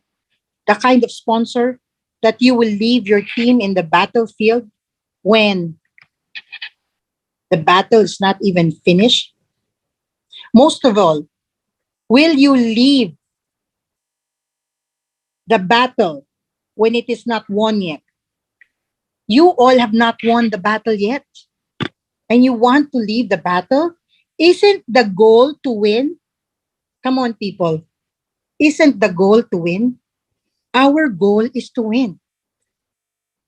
the kind of sponsor that you will leave your team in the battlefield when the battle is not even finished? Most of all, will you leave the battle when it is not won yet? You all have not won the battle yet, and you want to leave the battle? Isn't the goal to win? Come on, people. Isn't the goal to win? Our goal is to win,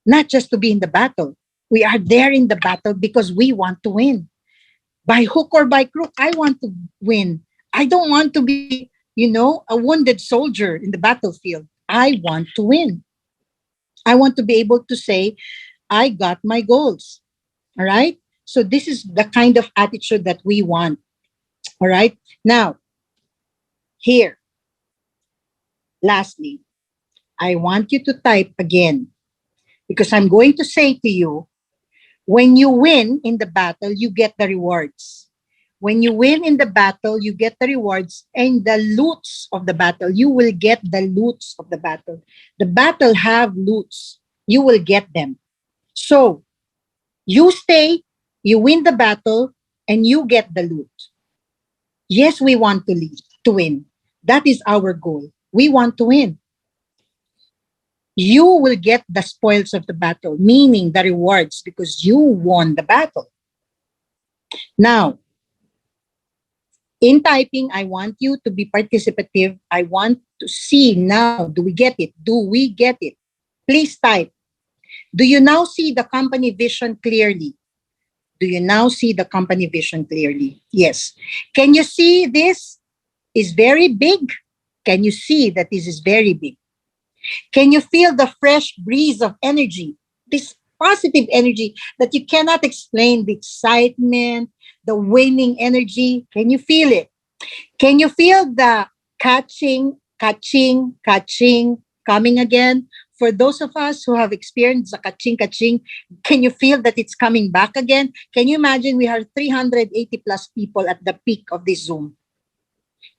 not just to be in the battle. We are there in the battle because we want to win. By hook or by crook, I want to win. I don't want to be, a wounded soldier in the battlefield. I want to win. I want to be able to say, I got my goals. All right? So this is the kind of attitude that we want. All right? Now, here, lastly, I want you to type again because I'm going to say to you, when you win in the battle, you get the rewards. When you win in the battle, you get the rewards and the loots of the battle. You will get the loots of the battle. The battle have loots. You will get them. So, you stay, you win the battle, and you get the loot. Yes, we want to win. That is our goal. We want to win. You will get the spoils of the battle, meaning the rewards, because you won the battle. Now, in typing, I want you to be participative. I want to see now, do we get it? Do we get it? Please type. Do you now see the company vision clearly? Do you now see the company vision clearly? Yes. Can you see this is very big? Can you see that this is very big? Can you feel the fresh breeze of energy? This positive energy that you cannot explain, the excitement, the winning energy. Can you feel it? Can you feel the catching coming again? For those of us who have experienced the catching, can you feel that it's coming back again? Can you imagine we have 380 plus people at the peak of this Zoom?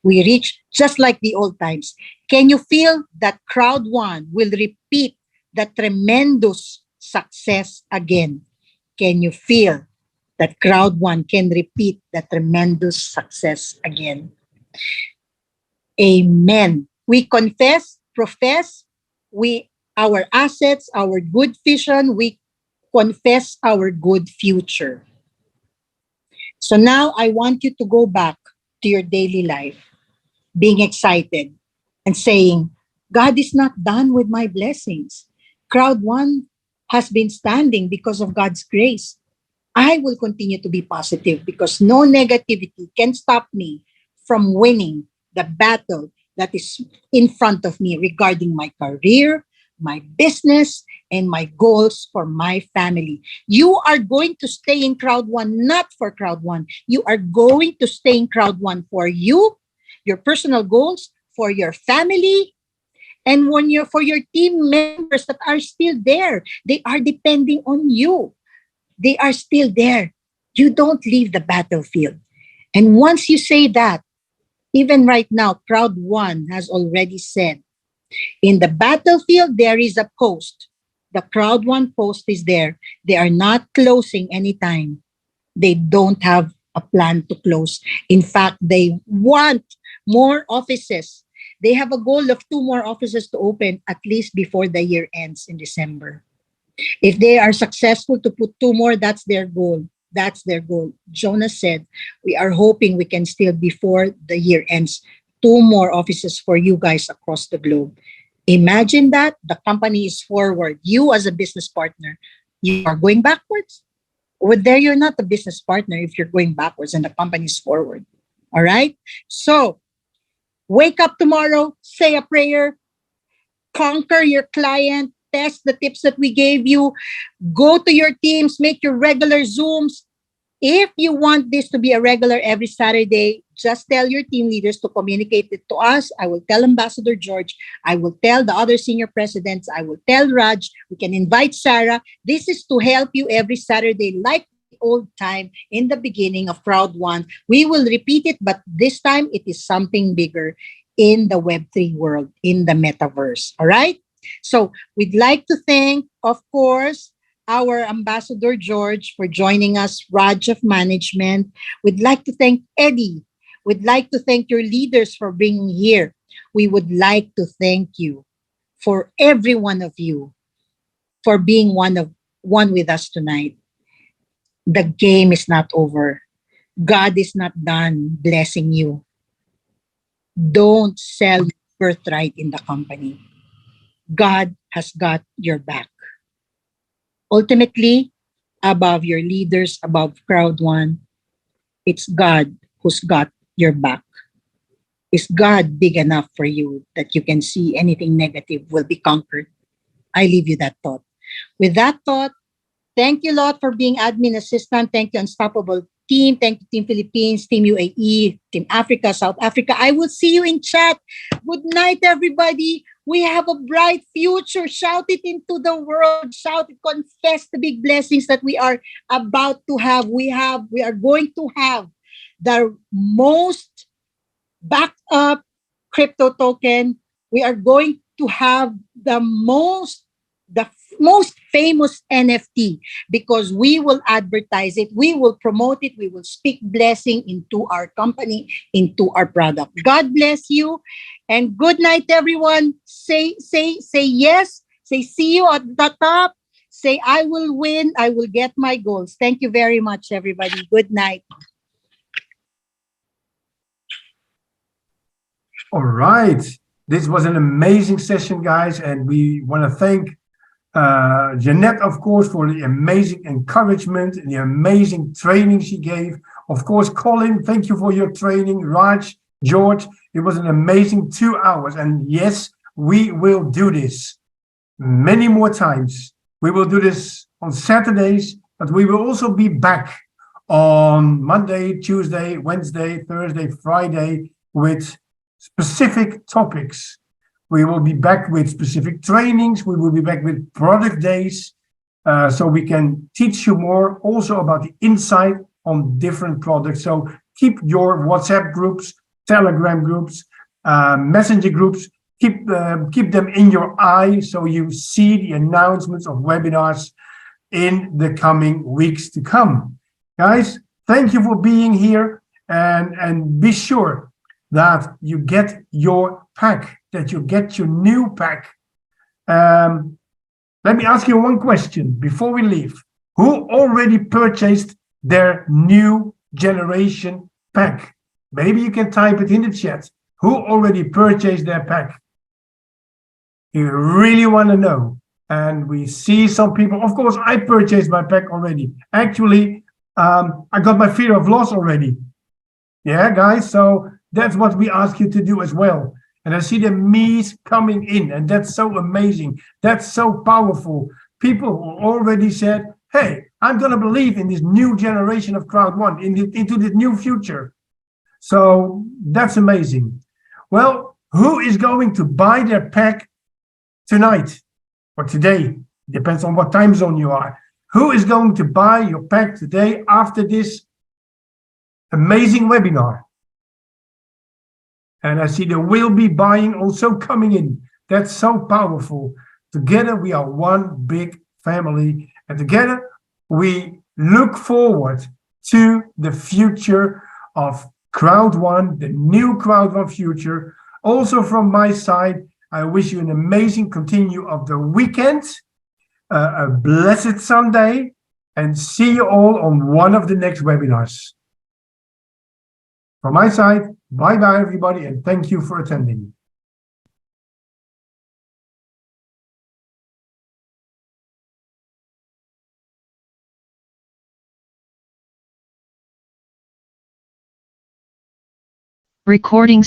We reach just like the old times. Can you feel that Crowd1 will repeat the tremendous success again? Can you feel that Crowd1 can repeat the tremendous success again? Amen. We confess, profess, our assets, our good vision, we confess our good future. So now I want you to go back to your daily life, being excited and saying, God is not done with my blessings. Crowd1 has been standing because of God's grace. I will continue to be positive because no negativity can stop me from winning the battle that is in front of me regarding my career, my business, and my goals for my family. You are going to stay in Crowd1, not for Crowd1. You are going to stay in Crowd1 for you, your personal goals, for your family, and for your team members that are still there. They are depending on you. They are still there. You don't leave the battlefield. And once you say that, even right now, Crowd1 has already said, in the battlefield, there is a post. The Crowd1 post is there. They are not closing anytime. They don't have a plan to close. In fact, they want more offices. They have a goal of 2 more offices to open at least before the year ends in December. If they are successful to put 2 more, that's their goal. That's their goal. Jonas said, we are hoping we can still, before the year ends, 2 more offices for you guys across the globe. Imagine that the company is forward. You as a business partner, you are going backwards. Or there you're not a business partner if you're going backwards and the company is forward. All right? So, wake up tomorrow, say a prayer, conquer your client, test the tips that we gave you, go to your teams, make your regular Zooms, If you want this to be a regular every Saturday, just tell your team leaders to communicate it to us. I will tell Ambassador George. I will tell the other senior presidents. I will tell Raj. We can invite Sarah. This is to help you every Saturday, like the old time in the beginning of Crowd1. We will repeat it, but this time it is something bigger in the Web3 world, in the metaverse. All right? So we'd like to thank, of course, our Ambassador George for joining us, Raj of Management. We'd like to thank Eddie. We'd like to thank your leaders for being here. We would like to thank you for every one of you for being one with us tonight. The game is not over. God is not done blessing you. Don't sell your birthright in the company. God has got your back. Ultimately, above your leaders, above Crowd1, it's God who's got your back. Is God big enough for you that you can see anything negative will be conquered? I leave you that thought. With that thought, thank you, Lot, for being admin assistant. Thank you, Unstoppable Team. Thank you, Team Philippines, Team UAE, Team Africa, South Africa. I will see you in chat. Good night, everybody. We have a bright future. Shout it into the world. Shout it. Confess the big blessings that we are about to have. We are going to have the most backed up crypto token. We are going to have the most famous NFT because we will advertise it, we will promote it, we will speak blessing into our company, into our product. God bless you and good night, everyone. Say yes. Say see you at the top. Say I will win. I will get my goals. Thank you very much, everybody. Good night. All right. This was an amazing session, guys, and we want to thank Jeanette, of course, for the amazing encouragement and the amazing training she gave. Of course, Colin, thank you for your training. Raj, George, it was an amazing 2 hours. And yes, we will do this many more times. We will do this on Saturdays, but we will also be back on Monday, Tuesday, Wednesday, Thursday, Friday with specific topics. We will be back with specific trainings. We will be back with product days so we can teach you more also about the insight on different products. So keep your WhatsApp groups, Telegram groups, Messenger groups, keep them in your eye so you see the announcements of webinars in the coming weeks to come. Guys, thank you for being here and be sure that you get your pack, that you get your new pack. Let me ask you one question before we leave. Who already purchased their new generation pack? Maybe you can type it in the chat. Who already purchased their pack? You really want to know. And we see some people, of course, I purchased my pack already. Actually, I got my fear of loss already. Yeah, guys, so that's what we ask you to do as well. And I see the me's coming in, and that's so amazing. That's so powerful. People who already said, hey, I'm going to believe in this new generation of Crowd1, into this new future. So that's amazing. Well, who is going to buy their pack tonight or today? Depends on what time zone you are. Who is going to buy your pack today after this amazing webinar? And I see the will be buying also coming in. That's so powerful. Together we are one big family. And together we look forward to the future of Crowd1, the new Crowd1 future. Also from my side, I wish you an amazing continue of the weekend, a blessed Sunday, and see you all on one of the next webinars. From my side, bye-bye, everybody, and thank you for attending. Recording